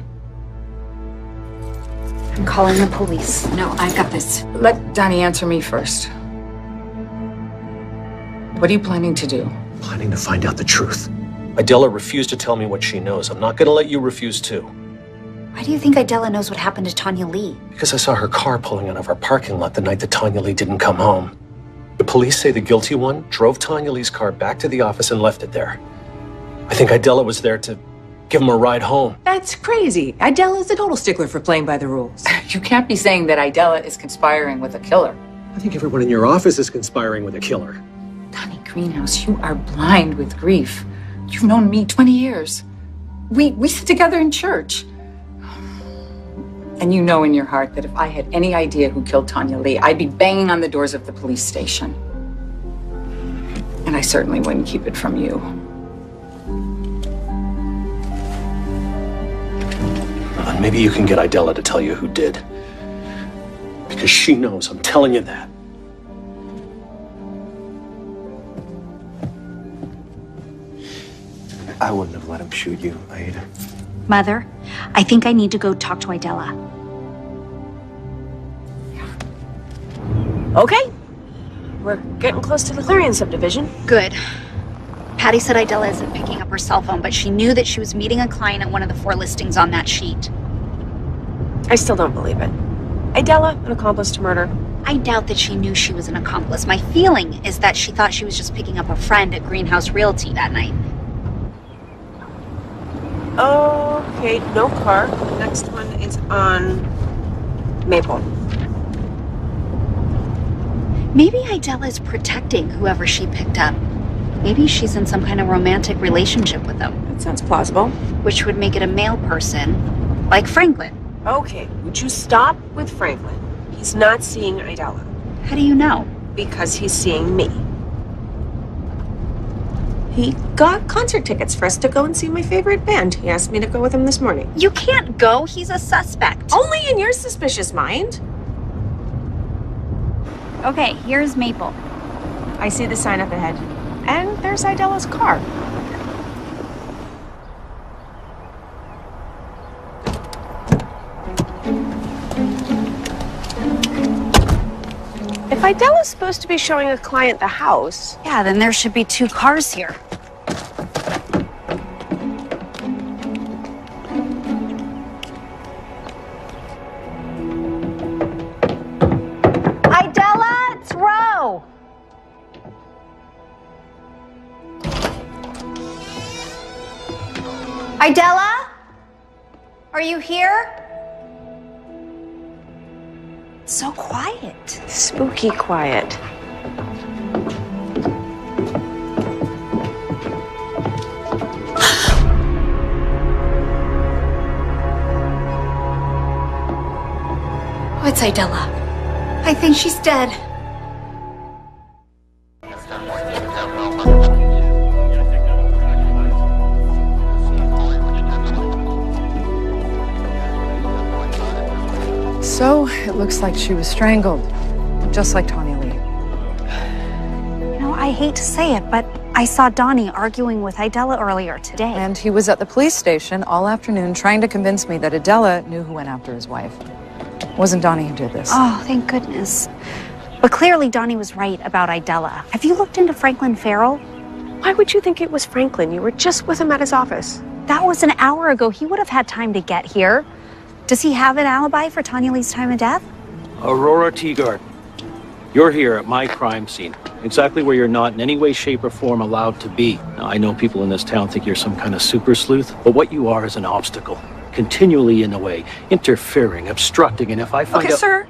I'm calling the police. No, I've got this. Let Donnie answer me first. What are you planning to do? Planning to find out the truth. Idella refused to tell me what she knows. I'm not going to let you refuse too. Why do you think Idella knows what happened to Tanya Lee? Because I saw her car pulling out of our parking lot the night that Tanya Lee didn't come home. The police say the guilty one drove Tanya Lee's car back to the office and left it there. I think Idella was there to give him a ride home. That's crazy. Idella is a total stickler for playing by the rules. You can't be saying that Idella is conspiring with a killer. I think everyone in your office is conspiring with a killer. Donnie Greenhouse, you are blind with grief. You've known me 20 years. We sit together in church. And you know in your heart that if I had any idea who killed Tanya Lee, I'd be banging on the doors of the police station. And I certainly wouldn't keep it from you. And maybe you can get Idella to tell you who did. Because she knows, I'm telling you that. I wouldn't have let him shoot you, Aida. Mother, I think I need to go talk to Idella. Okay. We're getting close to the Clarion subdivision. Good. Patty said Idella isn't picking up her cell phone, but she knew that she was meeting a client at one of the 4 listings on that sheet. I still don't believe it. Idella, an accomplice to murder. I doubt that she knew she was an accomplice. My feeling is that she thought she was just picking up a friend at Greenhouse Realty that night. Okay, no car. The next one is on Maple. Maybe Idella is protecting whoever she picked up. Maybe she's in some kind of romantic relationship with them. That sounds plausible. Which would make it a male person, like Franklin. Okay, would you stop with Franklin? He's He's not seeing Idella. How do you know? Because he's seeing me. He got concert tickets for us to go and see my favorite band. He asked me to go with him this morning. You can't go. He's a suspect. Only in your suspicious mind. Okay, here's Maple. I see the sign up ahead. And there's Idella's car. If Idella's supposed to be showing a client the house... Yeah, then there should be 2 cars here. Idella, it's Ro. Idella? Are you here? It's so quiet. Spooky quiet. Oh, it's Idella. I think she's dead. So, it looks like she was strangled, just like Tanya Lee. You know, I hate to say it, but I saw Donnie arguing with Idella earlier today. And he was at the police station all afternoon trying to convince me that Idella knew who went after his wife. It wasn't Donnie who did this. Oh, thank goodness. But clearly Donnie was right about Idella. Have you looked into Franklin Farrell? Why would you think it was Franklin? You were just with him at his office. That was an hour ago. He would have had time to get here. Does he have an alibi for Tanya Lee's time of death? Aurora Teagarden, you're here at my crime scene, exactly where you're not in any way, shape, or form allowed to be. Now, I know people in this town think you're some kind of super sleuth, but what you are is an obstacle, continually in the way, interfering, obstructing, and if I find out... Okay, sir.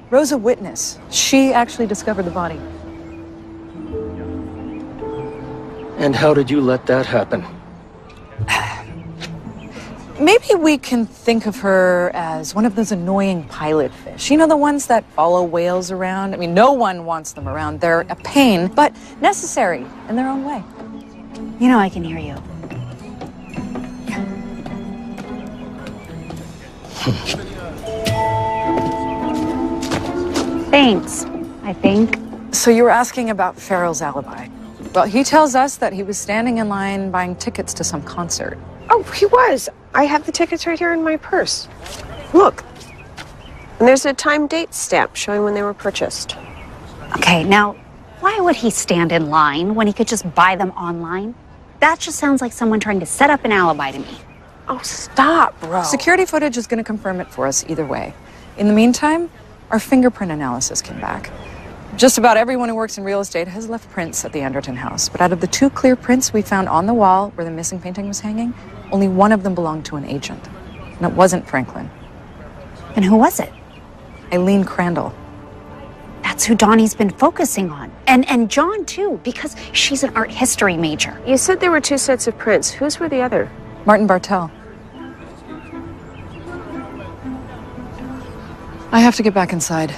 Ro's a witness. She actually discovered the body. And how did you let that happen? Maybe we can think of her as one of those annoying pilot fish. You know, the ones that follow whales around? I mean, no one wants them around. They're a pain, but necessary in their own way. You know I can hear you. Thanks, I think. So you were asking about Farrell's alibi. Well, he tells us that he was standing in line buying tickets to some concert. Oh, he was. I have the tickets right here in my purse. Look. And there's a time date stamp showing when they were purchased. Okay, now, why would he stand in line when he could just buy them online? That just sounds like someone trying to set up an alibi to me. Oh, stop, bro. Security footage is going to confirm it for us either way. In the meantime, our fingerprint analysis came back. Just about everyone who works in real estate has left prints at the Anderton house, but out of the 2 clear prints we found on the wall where the missing painting was hanging, only one of them belonged to an agent. And it wasn't Franklin. And who was it? Eileen Crandall. That's who Donnie's been focusing on. And John, too, because she's an art history major. You said there were 2 sets of prints. Whose were the other? Martin Bartell. I have to get back inside.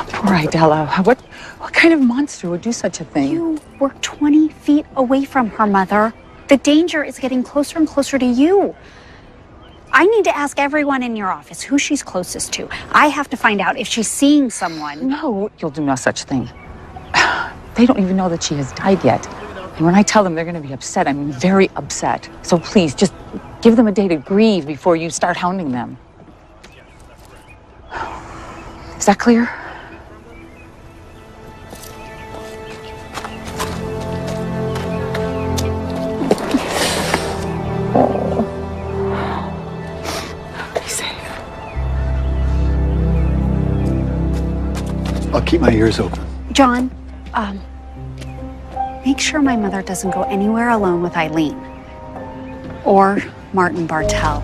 Poor Idella. What kind of monster would do such a thing? You were 20 feet away from her, Mother. The danger is getting closer and closer to you. I need to ask everyone in your office who she's closest to. I have to find out if she's seeing someone. No, you'll do no such thing. They don't even know that she has died yet. And when I tell them, they're going to be upset. I'm very upset. So please, just give them a day to grieve before you start hounding them. Is that clear? Be safe. I'll keep my ears open. John, make sure my mother doesn't go anywhere alone with Eileen or Martin Bartell.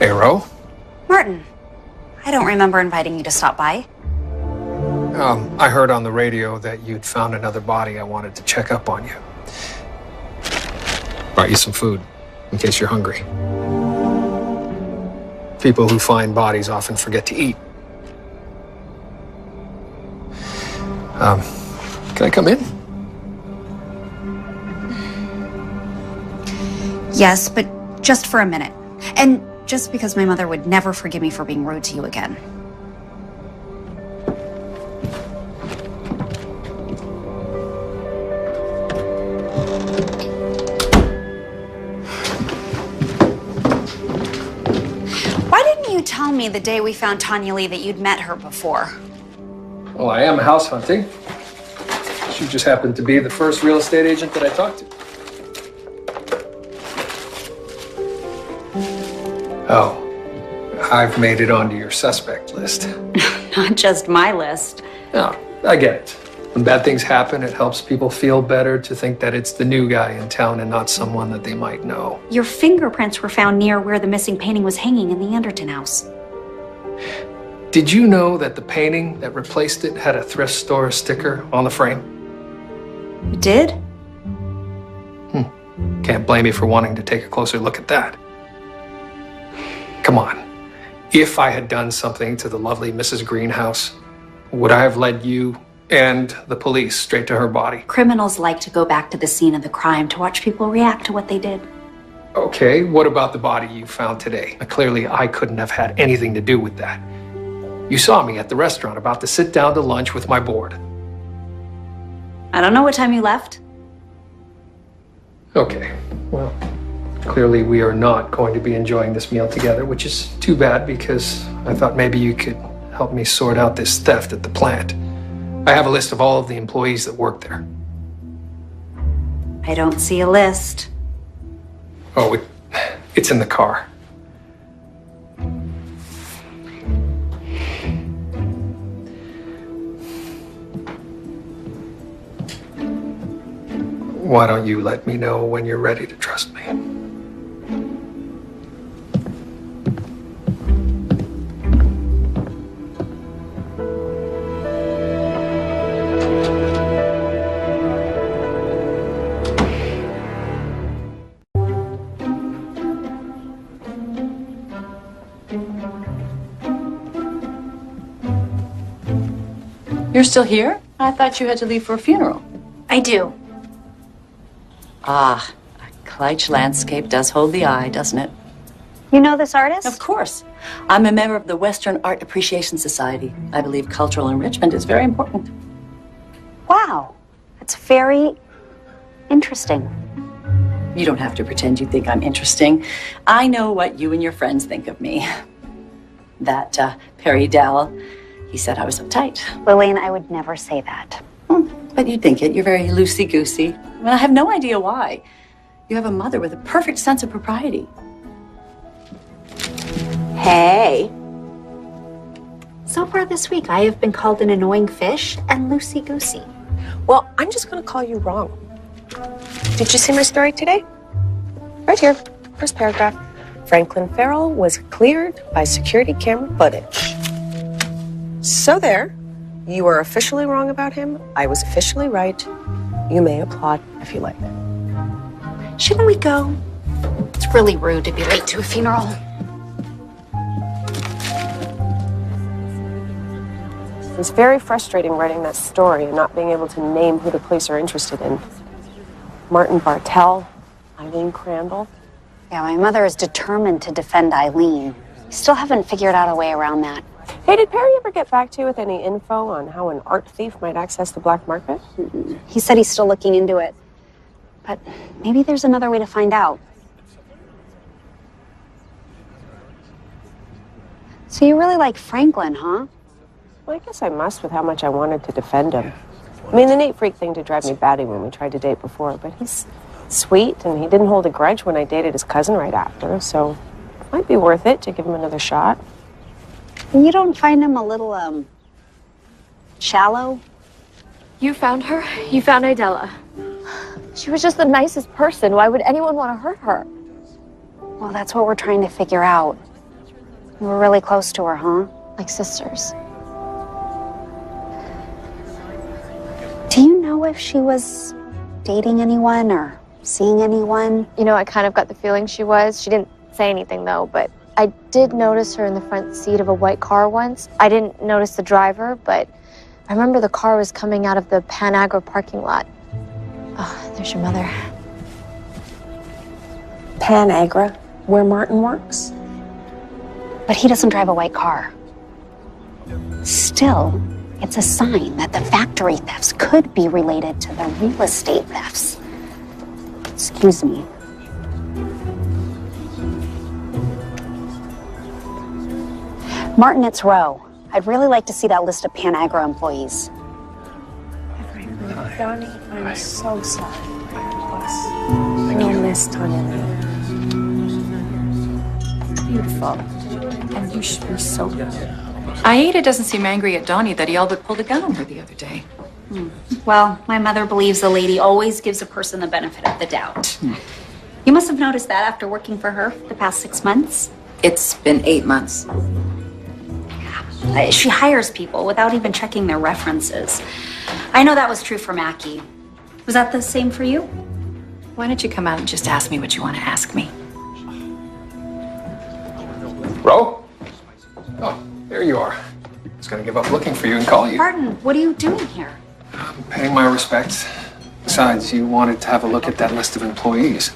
Hey, Ro. Martin, I don't remember inviting you to stop by. I heard on the radio that you'd found another body. I wanted to check up on you. Brought you some food, in case you're hungry. People who find bodies often forget to eat. Can I come in? Yes, but just for a minute. And just because my mother would never forgive me for being rude to you again. Why didn't you tell me the day we found Tanya Lee that you'd met her before? Well, I am house hunting. She just happened to be the first real estate agent that I talked to. Oh, I've made it onto your suspect list. Not just my list. No, I get it. When bad things happen, it helps people feel better to think that it's the new guy in town and not someone that they might know. Your fingerprints were found near where the missing painting was hanging in the Anderton house. Did you know that the painting that replaced it had a thrift store sticker on the frame? You did? Can't blame you for wanting to take a closer look at that. Come on. If I had done something to the lovely Mrs. Greenhouse, would I have led you and the police straight to her body? Criminals like to go back to the scene of the crime to watch people react to what they did. Okay, what about the body you found today? Clearly, I couldn't have had anything to do with that. You saw me at the restaurant about to sit down to lunch with my board. I don't know what time you left. Okay, well, clearly we are not going to be enjoying this meal together, which is too bad because I thought maybe you could help me sort out this theft at the plant. I have a list of all of the employees that work there. I don't see a list. Oh, it's in the car. Why don't you let me know when you're ready to trust me? You're still here? I thought you had to leave for a funeral. I do. Ah, a Kleitsch landscape does hold the eye, doesn't it? You know this artist? Of course. I'm a member of the Western Art Appreciation Society. I believe cultural enrichment is very important. Wow. That's very interesting. You don't have to pretend you think I'm interesting. I know what you and your friends think of me. That Perry Dowell, he said I was uptight. Lillian, I would never say that. But you'd think it. You're very loosey-goosey. I mean, I have no idea why. You have a mother with a perfect sense of propriety. Hey. So far this week, I have been called an annoying fish and loosey-goosey. Well, I'm just going to call you wrong. Did you see my story today? Right here, first paragraph. Franklin Farrell was cleared by security camera footage. So there, you are officially wrong about him. I was officially right. You may applaud if you like. Shouldn't we go? It's really rude to be late to a funeral. It's very frustrating writing that story and not being able to name who the police are interested in. Martin Bartell, Eileen Crandall. Yeah, my mother is determined to defend Eileen. We still haven't figured out a way around that. Hey, did Perry ever get back to you with any info on how an art thief might access the black market? He said he's still looking into it. But maybe there's another way to find out. So you really like Franklin, huh? Well, I guess I must with how much I wanted to defend him. I mean, the neat freak thing to drive me batty when we tried to date before, but he's sweet and he didn't hold a grudge when I dated his cousin right after, so it might be worth it to give him another shot. You don't find him a little, shallow? You found her? You found Idella. She was just the nicest person. Why would anyone want to hurt her? Well, that's what we're trying to figure out. You were really close to her, huh? Like sisters. Do you know if she was dating anyone or seeing anyone? You know, I kind of got the feeling she was. She didn't say anything though, but I did notice her in the front seat of a white car once. I didn't notice the driver, but I remember the car was coming out of the Panagra parking lot. Oh, there's your mother. Panagra, where Martin works? But he doesn't drive a white car. Still, it's a sign that the factory thefts could be related to the real estate thefts. Excuse me. Martin, it's Roe. I'd really like to see that list of Panagra employees. Donnie, I'm so sorry. We'll miss Tanya Lee. Beautiful. And you should be so good. Aida doesn't seem angry at Donnie that he all but pulled a gun on her the other day. Well, my mother believes the lady always gives a person the benefit of the doubt. You must have noticed that after working for her the past 6 months. It's been 8 months. She hires people without even checking their references. I know that was true for Mackie. Was that the same for you? Why don't you come out and just ask me what you want to ask me? Ro? Oh, there you are. I was gonna give up looking for you and call you. Pardon, what are you doing here? I'm paying my respects. Besides, you wanted to have a look at that list of employees.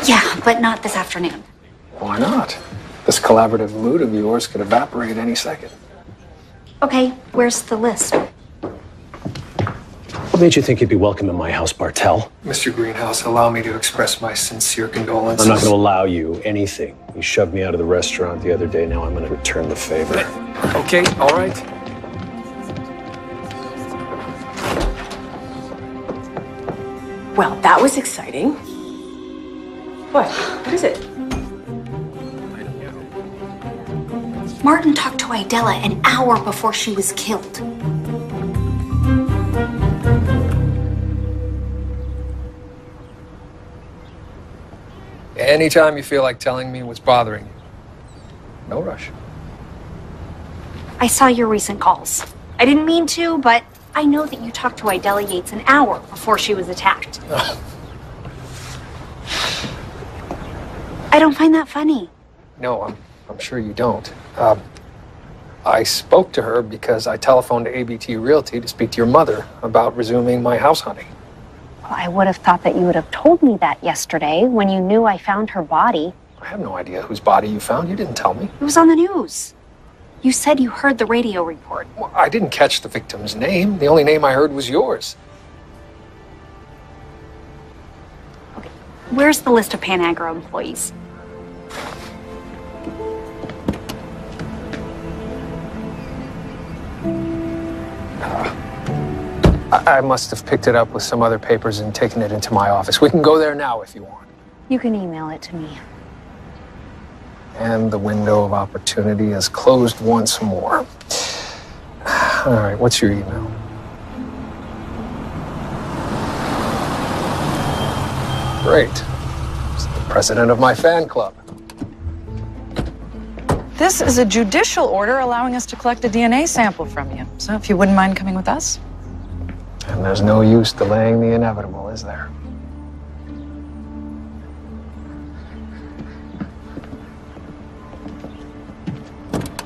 Yeah, but not this afternoon. Why not? This collaborative mood of yours could evaporate any second. Okay, where's the list? What made you think you'd be welcome in my house, Bartell? Mr. Greenhouse, allow me to express my sincere condolences. I'm not going to allow you anything. You shoved me out of the restaurant the other day. Now I'm going to return the favor. Okay, all right. Well, that was exciting. What? What is it? Martin talked to Idella an hour before she was killed. Anytime you feel like telling me what's bothering you. No rush. I saw your recent calls. I didn't mean to, but I know that you talked to Idella Yates an hour before she was attacked. I don't find that funny. No, I'm sure you don't. I spoke to her because I telephoned to ABT Realty to speak to your mother about resuming my house hunting. Well, I would have thought that you would have told me that yesterday when you knew I found her body. I have no idea whose body you found. You didn't tell me. It was on the news. You said you heard the radio report. Well, I didn't catch the victim's name. The only name I heard was yours. Okay, where's the list of Panagra employees? I must have picked it up with some other papers and taken it into my office. We can go there now if you want. You can email it to me. And the window of opportunity is closed once more. All right, what's your email? Great. It's the president of my fan club. This is a judicial order allowing us to collect a DNA sample from you. So if you wouldn't mind coming with us. And there's no use delaying the inevitable, is there?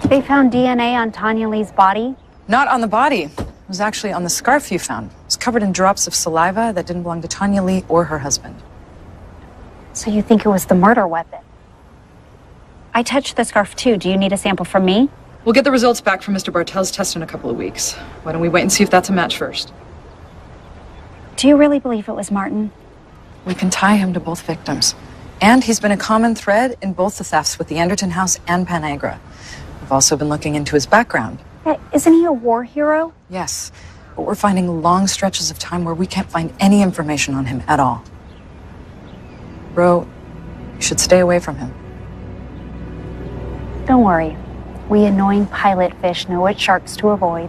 They found DNA on Tanya Lee's body? Not on the body. It was actually on the scarf you found. It was covered in drops of saliva that didn't belong to Tanya Lee or her husband. So you think it was the murder weapon? I touched the scarf too. Do you need a sample from me? We'll get the results back from Mr. Bartell's test in a couple of weeks. Why don't we wait and see if that's a match first? Do you really believe it was Martin? We can tie him to both victims. And he's been a common thread in both the thefts with the Anderton house and Panagra. We've also been looking into his background. Isn't he a war hero? Yes, but we're finding long stretches of time where we can't find any information on him at all. Ro, you should stay away from him. Don't worry. We annoying pilot fish know which sharks to avoid.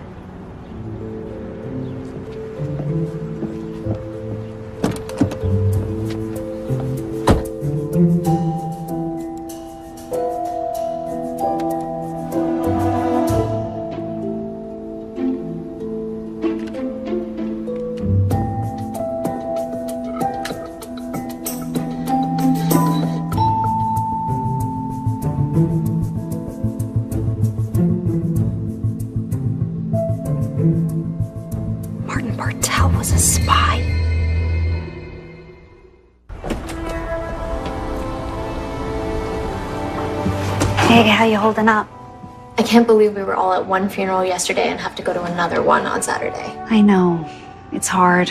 spy? Hey, how you holding up? I can't believe we were all at one funeral yesterday and have to go to another one on Saturday. I know. It's hard.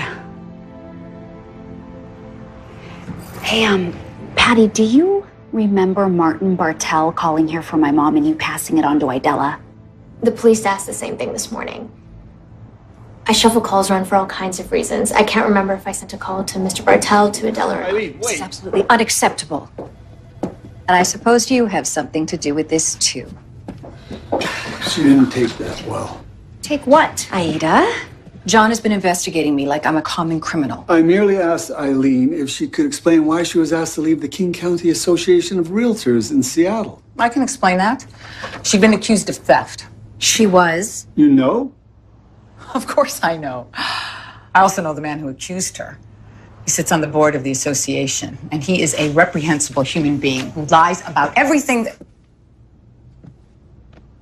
Hey, Patty, do you remember Martin Bartell calling here for my mom and you passing it on to Idella? The police asked the same thing this morning. I shuffle calls around for all kinds of reasons. I can't remember if I sent a call to Mr. Bartell, to Idella, or not. This is absolutely unacceptable. And I suppose you have something to do with this, too. She didn't take that well. Take what, Aida? John has been investigating me like I'm a common criminal. I merely asked Eileen if she could explain why she was asked to leave the King County Association of Realtors in Seattle. I can explain that. She'd been accused of theft. She was? You know? Of course I know. I also know the man who accused her. He sits on the board of the association, and he is a reprehensible human being who lies about everything that...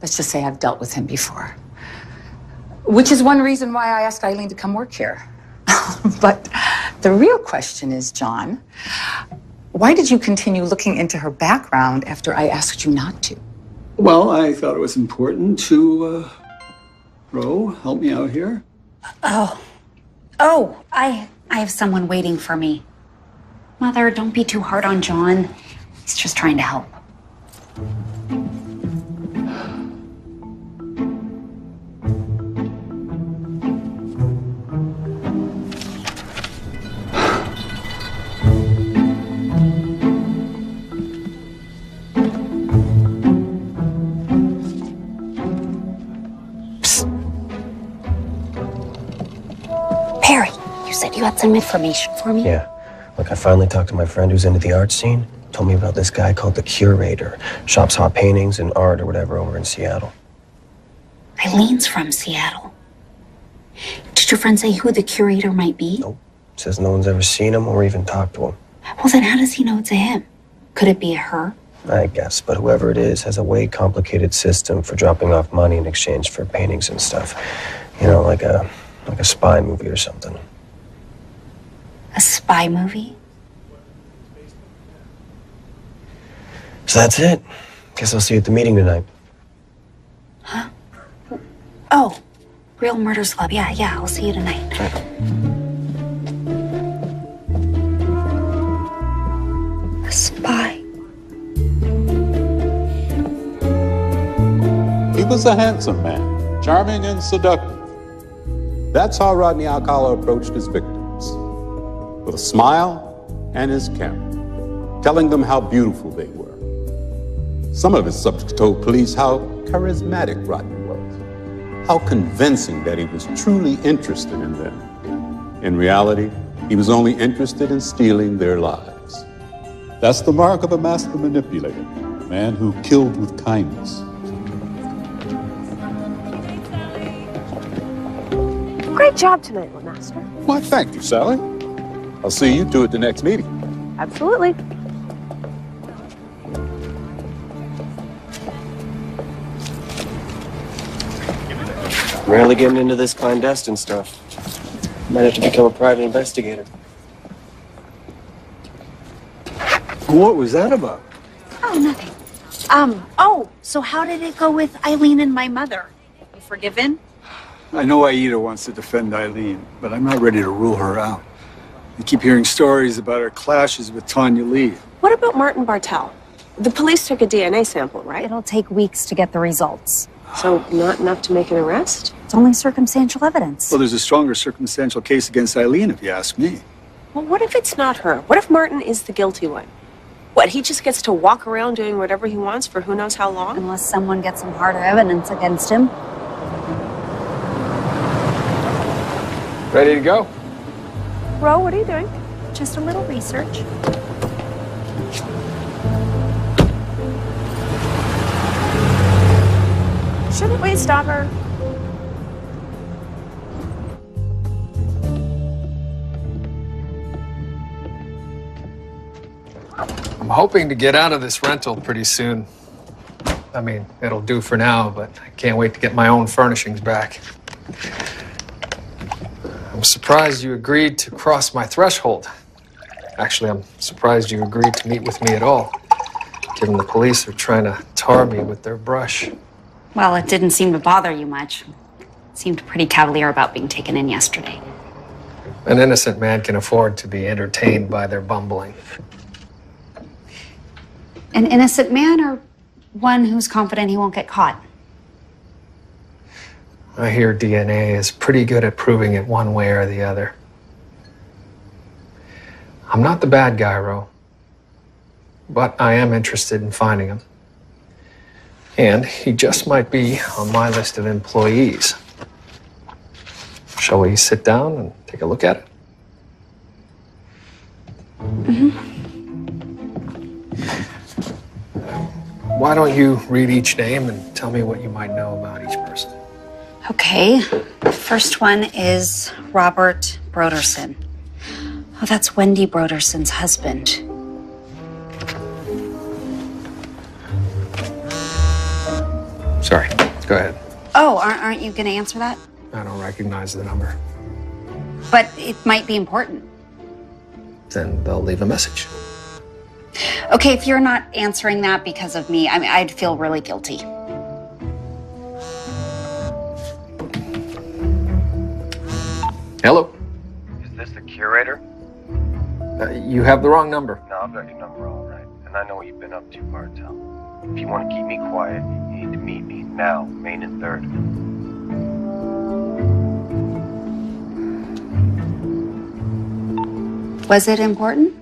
Let's just say I've dealt with him before. Which is one reason why I asked Eileen to come work here. But the real question is, John, why did you continue looking into her background after I asked you not to? Well, I thought it was important to, Ro, help me out here. I have someone waiting for me. Mother, don't be too hard on John. He's just trying to help. Perry, you said you had some information for me? Yeah. Look, I finally talked to my friend who's into the art scene. Told me about this guy called the Curator. Shops hot paintings and art or whatever over in Seattle. Eileen's from Seattle. Did your friend say who the Curator might be? Nope. Says no one's ever seen him or even talked to him. Well, then how does he know it's a him? Could it be a her? I guess, but whoever it is has a way complicated system for dropping off money in exchange for paintings and stuff. You know, like a spy movie or something. A spy movie? So that's it. Guess I'll see you at the meeting tonight. Huh? Oh, Real Murders Club. Yeah, I'll see you tonight. A spy. He was a handsome man, charming and seductive. That's how Rodney Alcala approached his victims. With a smile and his camera, telling them how beautiful they were. Some of his subjects told police how charismatic Rodney was, how convincing that he was truly interested in them. In reality, he was only interested in stealing their lives. That's the mark of a master manipulator, a man who killed with kindness. Great job tonight, little master. Why, thank you, Sally. I'll see you two at the next meeting. Absolutely. Rarely getting into this clandestine stuff. Might have to become a private investigator. What was that about? Oh, nothing. So how did it go with Eileen and my mother? You forgiven? I know Aida wants to defend Eileen, but I'm not ready to rule her out. I keep hearing stories about her clashes with Tanya Lee. What about Martin Bartell? The police took a DNA sample, right? It'll take weeks to get the results. So not enough to make an arrest? It's only circumstantial evidence. Well, there's a stronger circumstantial case against Eileen, if you ask me. Well, what if it's not her? What if Martin is the guilty one? What, he just gets to walk around doing whatever he wants for who knows how long? Unless someone gets some harder evidence against him. Ready to go? Ro, what are you doing? Just a little research. Shouldn't we stop her? I'm hoping to get out of this rental pretty soon. I mean, it'll do for now, but I can't wait to get my own furnishings back. I'm surprised you agreed to cross my threshold. Actually, I'm surprised you agreed to meet with me at all, given the police are trying to tar me with their brush. Well, it didn't seem to bother you much. It seemed pretty cavalier about being taken in yesterday. An innocent man can afford to be entertained by their bumbling. An innocent man or one who's confident he won't get caught? I hear DNA is pretty good at proving it one way or the other. I'm not the bad guy, Ro. But I am interested in finding him. And he just might be on my list of employees. Shall we sit down and take a look at it? Why don't you read each name and tell me what you might know about each person? Okay. The first one is Robert Broderson. Oh, that's Wendy Broderson's husband. Sorry, go ahead. Oh, aren't you going to answer that? I don't recognize the number. But it might be important. Then they'll leave a message. Okay, if you're not answering that because of me, I mean, I'd feel really guilty. Hello? Is this the curator? You have the wrong number. No, I've got your number all right. And I know what you've been up to, Bartel. If you want to keep me quiet, you need to meet me now, Main and 3rd. Was it important?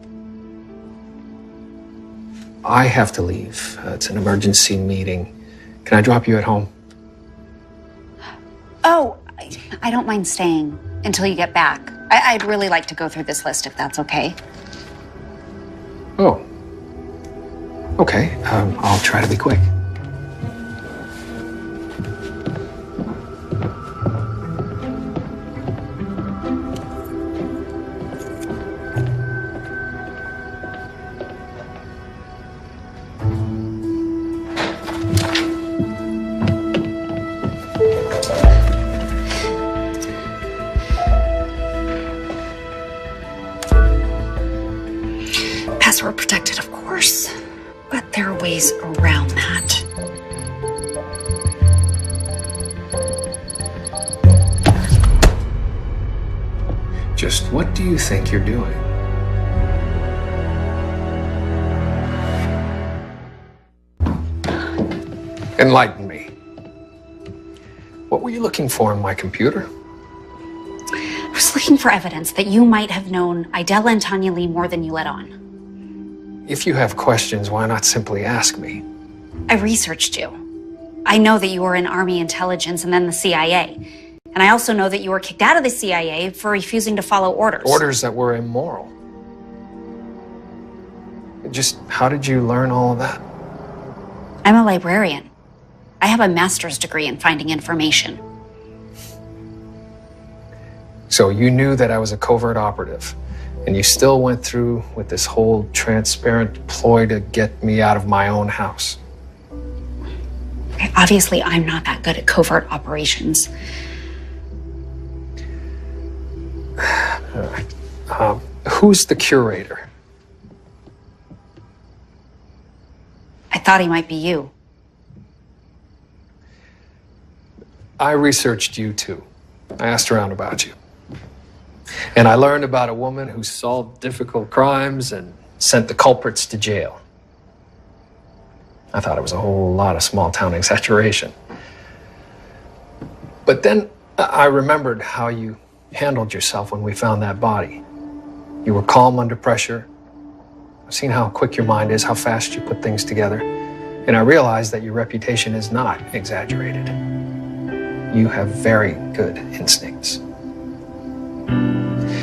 I have to leave. It's an emergency meeting. Can I drop you at home? Oh, I don't mind staying until you get back. I'd really like to go through this list if that's okay. Oh. Okay, I'll try to be quick. Password protected, of course, but there are ways around that. Just what do you think you're doing? Enlighten me. What were you looking for in my computer? I was looking for evidence that you might have known Idella and Tanya Lee more than you let on. If you have questions, why not simply ask me? I researched you. I know that you were in Army intelligence and then the CIA. And I also know that you were kicked out of the CIA for refusing to follow orders. Orders that were immoral. Just how did you learn all of that? I'm a librarian. I have a master's degree in finding information. So you knew that I was a covert operative, and you still went through with this whole transparent ploy to get me out of my own house. Okay, obviously, I'm not that good at covert operations. Who's the curator? I thought he might be you. I researched you too. I asked around about you. And I learned about a woman who solved difficult crimes and sent the culprits to jail. I thought it was a whole lot of small town exaggeration. But then I remembered how you handled yourself when we found that body. You were calm under pressure. I've seen how quick your mind is, how fast you put things together. And I realized that your reputation is not exaggerated. You have very good instincts.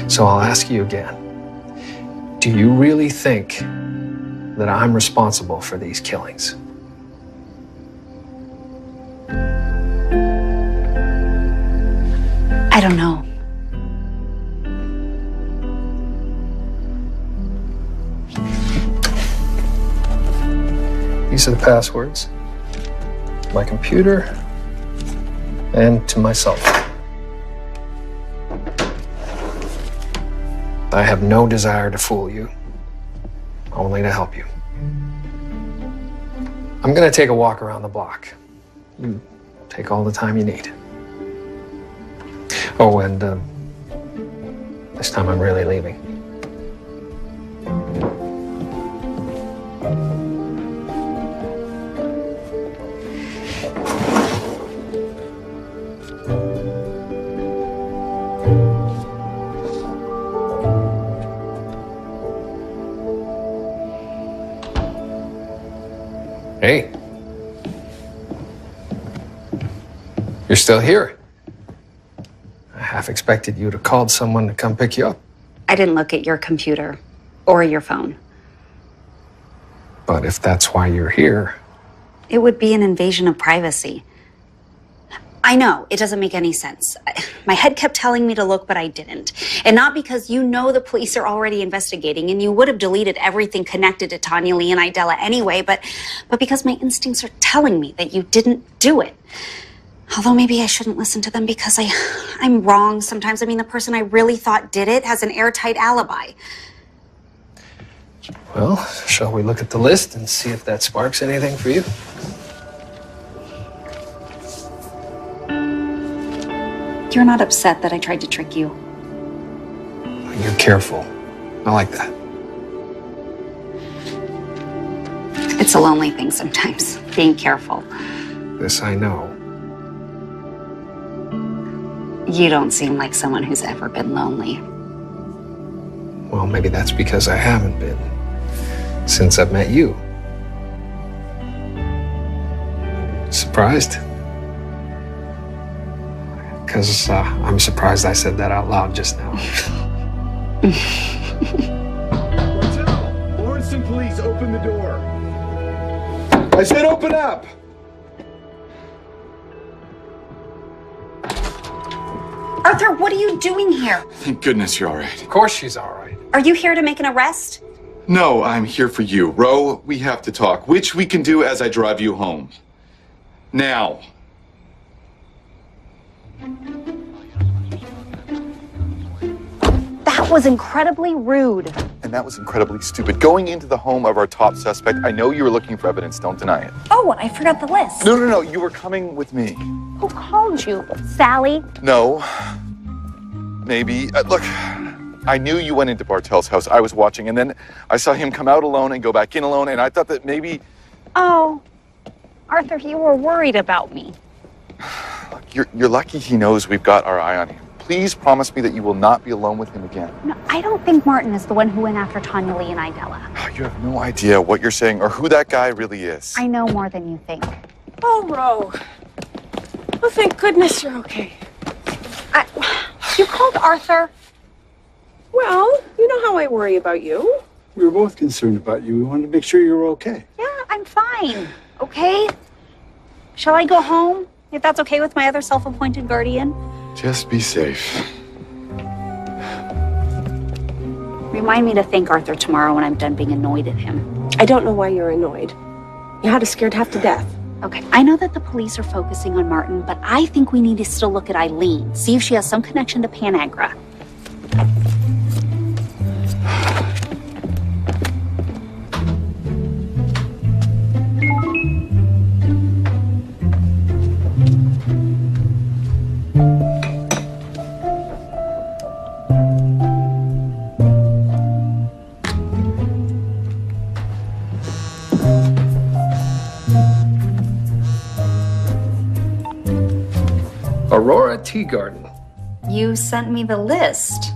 So I'll ask you again. Do you really think that I'm responsible for these killings? I don't know. These are the passwords. To my computer and to my cell phone. I have no desire to fool you, only to help you. I'm gonna take a walk around the block. You take all the time you need. Oh, and this time I'm really leaving. Hey. You're still here. I half expected you to call someone to come pick you up. I didn't look at your computer or your phone. But if that's why you're here... It would be an invasion of privacy. I know, it doesn't make any sense. My head kept telling me to look, but I didn't. And not because you know the police are already investigating and you would have deleted everything connected to Tanya Lee and Idella anyway, but because my instincts are telling me that you didn't do it. Although maybe I shouldn't listen to them because I'm wrong sometimes. I mean, the person I really thought did it has an airtight alibi. Well, shall we look at the list and see if that sparks anything for you? You're not upset that I tried to trick you. You're careful. I like that. It's a lonely thing sometimes, being careful. This I know. You don't seem like someone who's ever been lonely. Well, maybe that's because I haven't been since I've met you. Surprised? Because I'm surprised I said that out loud just now. Martel, Lawrence police, open the door. I said open up! Arthur, what are you doing here? Thank goodness you're all right. Of course she's all right. Are you here to make an arrest? No, I'm here for you. Ro, we have to talk, which we can do as I drive you home. Now. That was incredibly rude. And that was incredibly stupid. Going into the home of our top suspect, I know you were looking for evidence, don't deny it. Oh, I forgot the list. No, you were coming with me. Who called you? Sally? No. Maybe. Look, I knew you went into Bartel's house. I was watching, and then I saw him come out alone and go back in alone, and I thought that maybe... Oh, Arthur, you were worried about me. Look, you're lucky he knows we've got our eye on him. Please promise me that you will not be alone with him again. No, I don't think Martin is the one who went after Tanya Lee and Idella. You have no idea what you're saying or who that guy really is. I know more than you think. Oh, Ro. Oh, thank goodness you're okay. You called Arthur? Well, you know how I worry about you. We were both concerned about you. We wanted to make sure you were okay. Yeah, I'm fine. Okay? Shall I go home? If that's okay with my other self-appointed guardian? Just be safe. Remind me to thank Arthur tomorrow when I'm done being annoyed at him. I don't know why you're annoyed. You had us scared half to death. Okay, I know that the police are focusing on Martin, but I think we need to still look at Eileen, see if she has some connection to Panagra. Aurora Tea Garden. You sent me the list.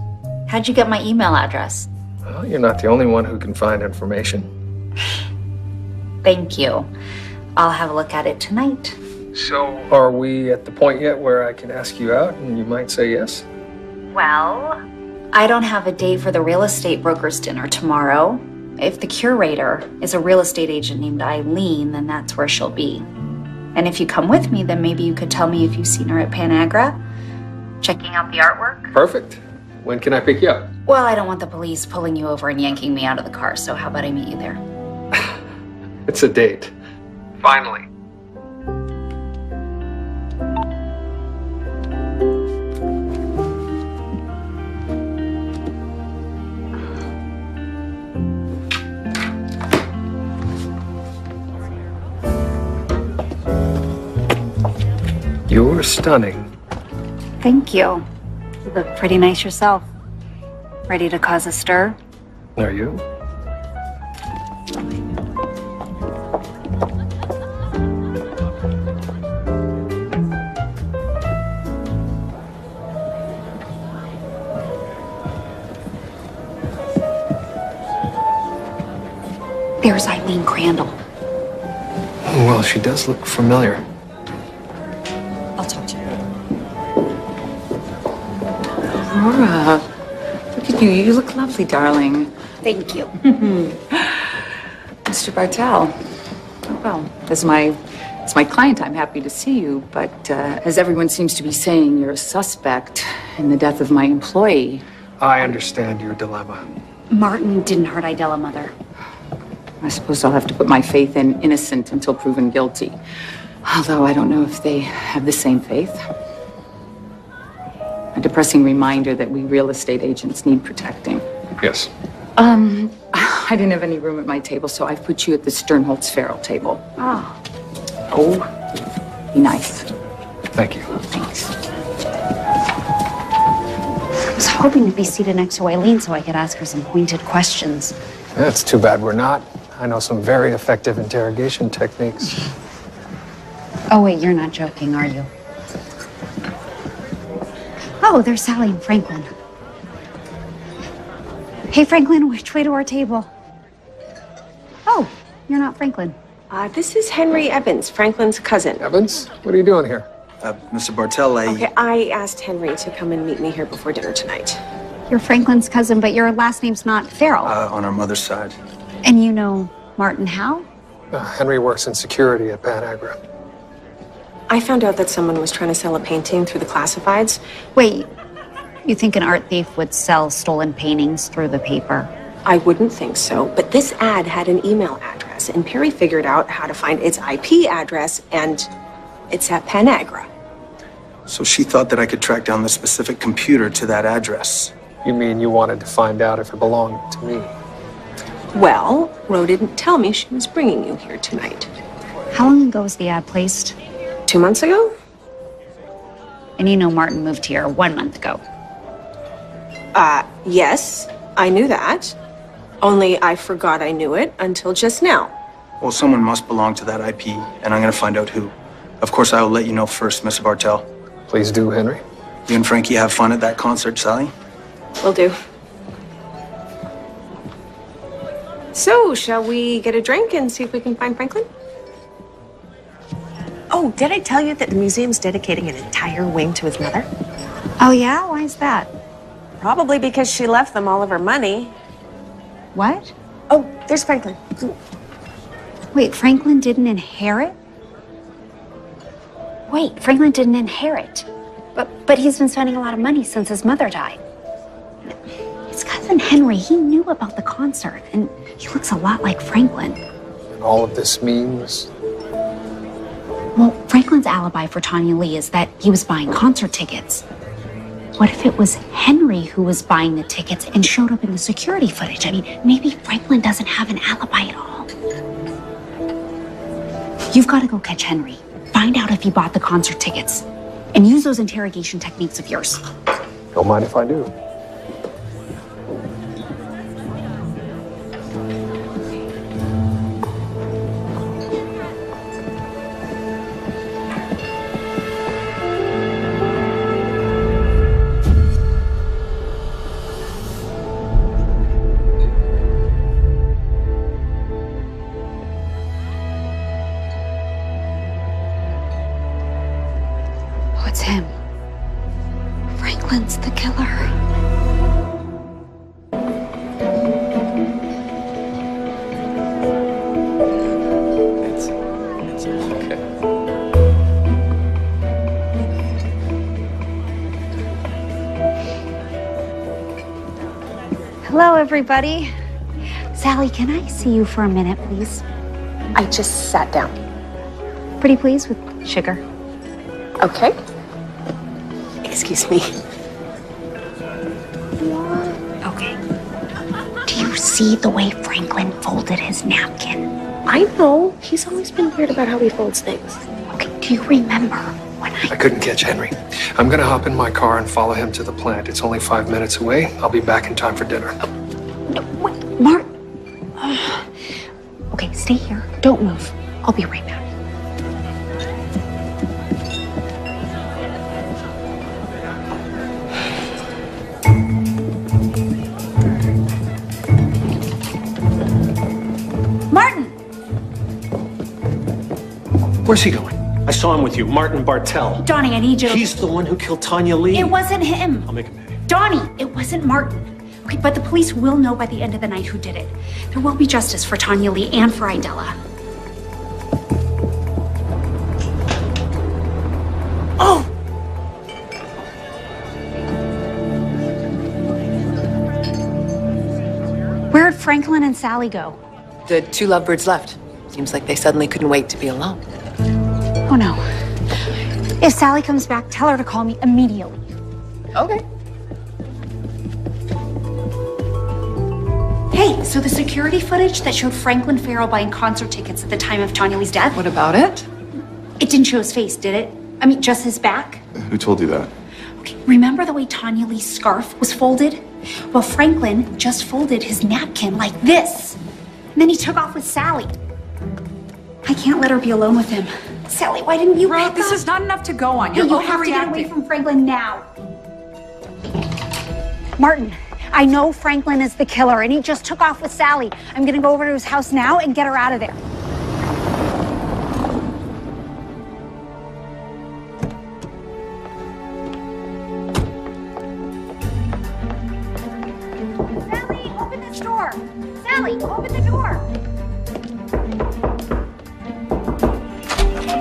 How'd you get my email address? Well, you're not the only one who can find information. Thank you. I'll have a look at it tonight. So, are we at the point yet where I can ask you out and you might say yes? Well, I don't have a date for the real estate broker's dinner tomorrow. If the curator is a real estate agent named Eileen, then that's where she'll be. And if you come with me, then maybe you could tell me if you've seen her at Panagra, checking out the artwork. Perfect. When can I pick you up? Well, I don't want the police pulling you over and yanking me out of the car, so how about I meet you there? It's a date. Finally. You're stunning. Thank you. You look pretty nice yourself. Ready to cause a stir? Are you? There's Eileen Crandall. Well, she does look familiar. I'll talk to you. Laura, look at you. You look lovely, darling. Thank you. Mr. Bartell. Oh, well, as my client, I'm happy to see you, but as everyone seems to be saying, you're a suspect in the death of my employee. I understand your dilemma. Martin didn't hurt Idella, Mother. I suppose I'll have to put my faith in innocent until proven guilty. Although I don't know if they have the same faith. A depressing reminder that we real estate agents need protecting. Yes. I didn't have any room at my table, so I've put you at the Sternholtz-Farrell table. Oh. Oh, be nice. Thank you. Thanks. I was hoping to be seated next to Eileen so I could ask her some pointed questions. It's too bad we're not. I know some very effective interrogation techniques. Oh, wait, you're not joking, are you? Oh, there's Sally and Franklin. Hey, Franklin, which way to our table? Oh, you're not Franklin. This is Henry Evans, Franklin's cousin. Evans? What are you doing here? Mr. Bartell, Okay, I asked Henry to come and meet me here before dinner tonight. You're Franklin's cousin, but your last name's not Farrell. on our mother's side. And you know Martin Howe? Henry works in security at Panagra. I found out that someone was trying to sell a painting through the classifieds. Wait, you think an art thief would sell stolen paintings through the paper? I wouldn't think so, but this ad had an email address, and Perry figured out how to find its IP address, and it's at Panagra. So she thought that I could track down the specific computer to that address. You mean you wanted to find out if it belonged to me? Well, Ro didn't tell me she was bringing you here tonight. How long ago was the ad placed? 2 months ago? And you know Martin moved here 1 month ago. Yes, I knew that. Only I forgot I knew it until just now. Well, someone must belong to that IP, and I'm going to find out who. Of course, I will let you know first, Mr. Bartell. Please do, Henry. You and Frankie have fun at that concert, Sally? Will do. So, shall we get a drink and see if we can find Franklin? Oh, did I tell you that the museum's dedicating an entire wing to his mother? Oh, yeah? Why is that? Probably because she left them all of her money. What? Oh, there's Franklin. Wait, Franklin didn't inherit? Wait, Franklin didn't inherit. But he's been spending a lot of money since his mother died. His cousin Henry, he knew about the concert, and he looks a lot like Franklin. And all of this means? Well, Franklin's alibi for Tanya Lee is that he was buying concert tickets. What if it was Henry who was buying the tickets and showed up in the security footage? I mean, maybe Franklin doesn't have an alibi at all. You've got to go catch Henry. Find out if he bought the concert tickets. And use those interrogation techniques of yours. Don't mind if I do. It's him. Franklin's the killer. It's okay. Hello, everybody. Sally, can I see you for a minute, please? I just sat down. Pretty please, with sugar. Okay. Excuse me. Okay. Do you see the way Franklin folded his napkin? I know. He's always been weird about how he folds things. Okay, do you remember I couldn't catch Henry. I'm gonna hop in my car and follow him to the plant. It's only 5 minutes away. I'll be back in time for dinner. Mark. Okay, stay here. Don't move. I'll be right back. Martin! Where's he going? I saw him with you, Martin Bartell. Donnie, I need you to... He's the one who killed Tanya Lee. It wasn't him. I'll make him pay. Donnie, it wasn't Martin. Okay, but the police will know by the end of the night who did it. There will be justice for Tanya Lee and for Idella. Oh! Where'd Franklin and Sally go? The two lovebirds left. Seems like they suddenly couldn't wait to be alone. Oh no. If Sally comes back, tell her to call me immediately. Okay. Hey, so the security footage that showed Franklin Farrell buying concert tickets at the time of Tanya Lee's death? What about it? It didn't show his face, did it? I mean, just his back? Who told you that? Okay, remember the way Tanya Lee's scarf was folded? Well, Franklin just folded his napkin like this. And then he took off with Sally. I can't let her be alone with him. Sally, why didn't you pick This up? is not enough to go on. Hey, You're you have to get away from Franklin now. Martin, I know Franklin is the killer, and he just took off with Sally. I'm gonna go over to his house now and get her out of there. Sally, open this door. Sally, open the door.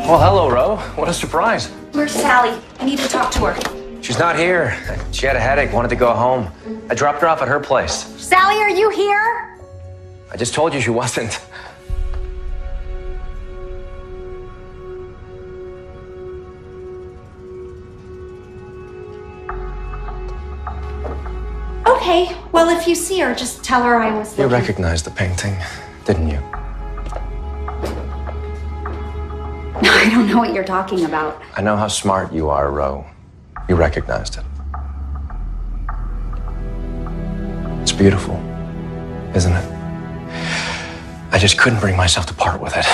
Well, hello, Ro. What a surprise. Where's Sally? I need to talk to her. She's not here. She had a headache, wanted to go home. I dropped her off at her place. Sally, are you here? I just told you she wasn't. Okay, well, if you see her, just tell her I was You looking. recognized the painting, didn't you? I don't know what you're talking about. I know how smart you are, Ro. You recognized it. It's beautiful, isn't it? I just couldn't bring myself to part with it.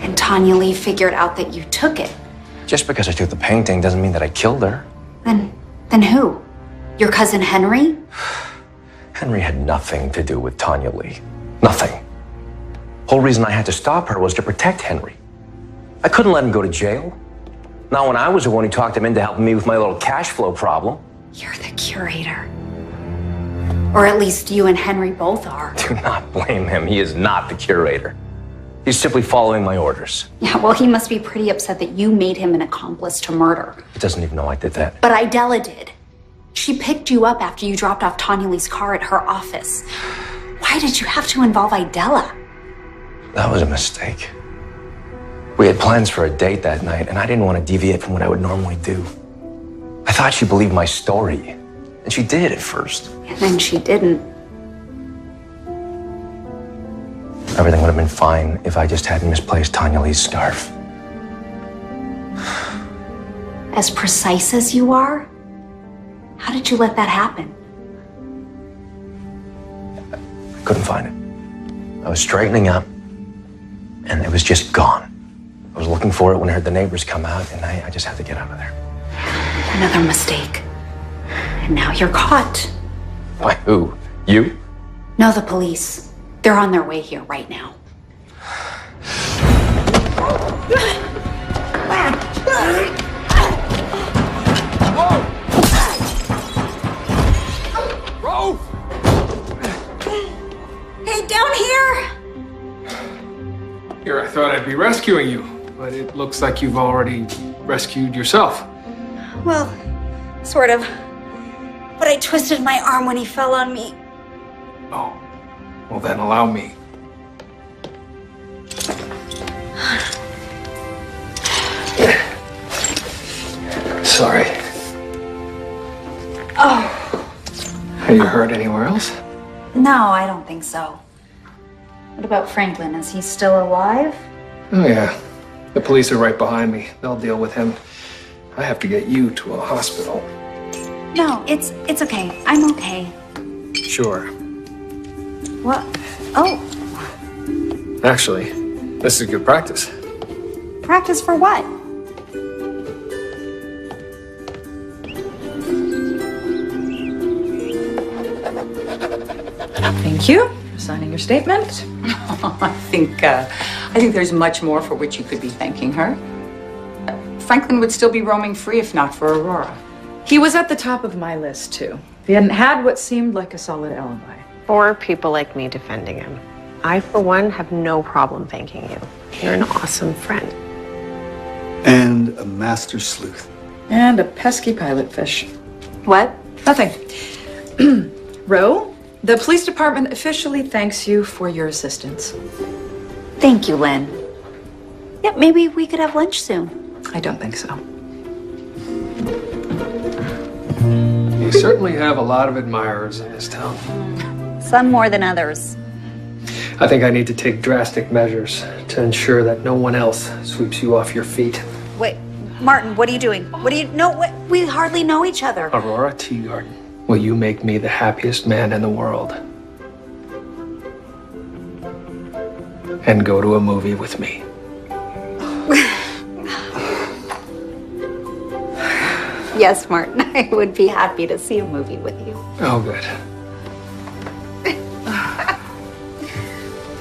And Tanya Lee figured out that you took it. Just because I took the painting doesn't mean that I killed her. Then who? Your cousin Henry? Henry had nothing to do with Tanya Lee. Nothing. Whole reason I had to stop her was to protect Henry. I couldn't let him go to jail. Not when I was the one who talked him into helping me with my little cash flow problem. You're the curator. Or at least you and Henry both are. Do not blame him. He is not the curator. He's simply following my orders. Yeah, well, he must be pretty upset that you made him an accomplice to murder. He doesn't even know I did that. But Idella did. She picked you up after you dropped off Tanya Lee's car at her office. Why did you have to involve Idella? That was a mistake. We had plans for a date that night, and I didn't want to deviate from what I would normally do. I thought she believed my story, and she did at first. And then she didn't. Everything would have been fine if I just hadn't misplaced Tanya Lee's scarf. As precise as you are, how did you let that happen? I couldn't find it. I was straightening up, and it was just gone. I was looking for it when I heard the neighbors come out, and I just had to get out of there. Another mistake. And now you're caught. Why, who? You? No, the police. They're on their way here right now. Bro! Hey, down here! Here, I thought I'd be rescuing you, but it looks like you've already rescued yourself. Well, sort of. But I twisted my arm when he fell on me. Oh, well then allow me. Sorry. Oh. Are you hurt anywhere else? No, I don't think so. What about Franklin? Is he still alive? Oh yeah, The police are right behind me. They'll deal with him. I have to get you to a hospital. No, it's okay. I'm okay. Sure. What? Oh, Actually, this is good practice. practice for what? Thank you for signing your statement. I think there's much more for which you could be thanking her. Franklin would still be roaming free if not for Aurora. He was at the top of my list, too. He hadn't had what seemed like a solid alibi. For people like me defending him. I, for one, have no problem thanking you. You're an awesome friend. And a master sleuth. And a pesky pilot fish. What? Nothing. Ro, the police department officially thanks you for your assistance. Thank you, Lynn. Yeah, maybe we could have lunch soon. I don't think so. You certainly have a lot of admirers in this town. Some more than others. I think I need to take drastic measures to ensure that no one else sweeps you off your feet. Wait, Martin, what are you doing? What do you know? We hardly know each other. Aurora Teagarden, will you make me the happiest man in the world? And go to a movie with me. Yes, Martin, I would be happy to see a movie with you. Oh, good.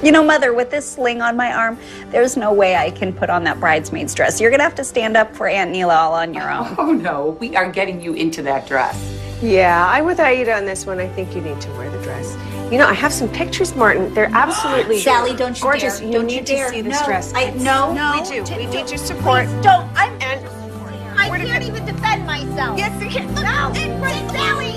You know, Mother, with this sling on my arm, there's no way I can put on that bridesmaid's dress. You're gonna have to stand up for Aunt Neela all on your own. Oh no, we are getting you into that dress. Yeah, I'm with Aida on this one. I think you need to wear the dress. You know, I have some pictures, Martin. They're absolutely Sally, don't you gorgeous. dare. You Don't need you to dare. see this No, dress. no, we do. We need your support. Please don't. I can't even defend myself. Yes, you can. No, Sally.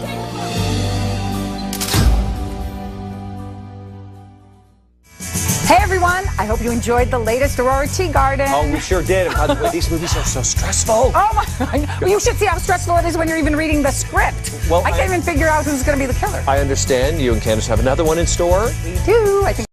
Hey everyone, I hope you enjoyed the latest Aurora Teagarden. Oh, we sure did. And by the way, these movies are so stressful. Oh my, well, you should see how stressful it is when you're even reading the script. Well, I can't even figure out who's going to be the killer. I understand you and Candace have another one in store. We do. I think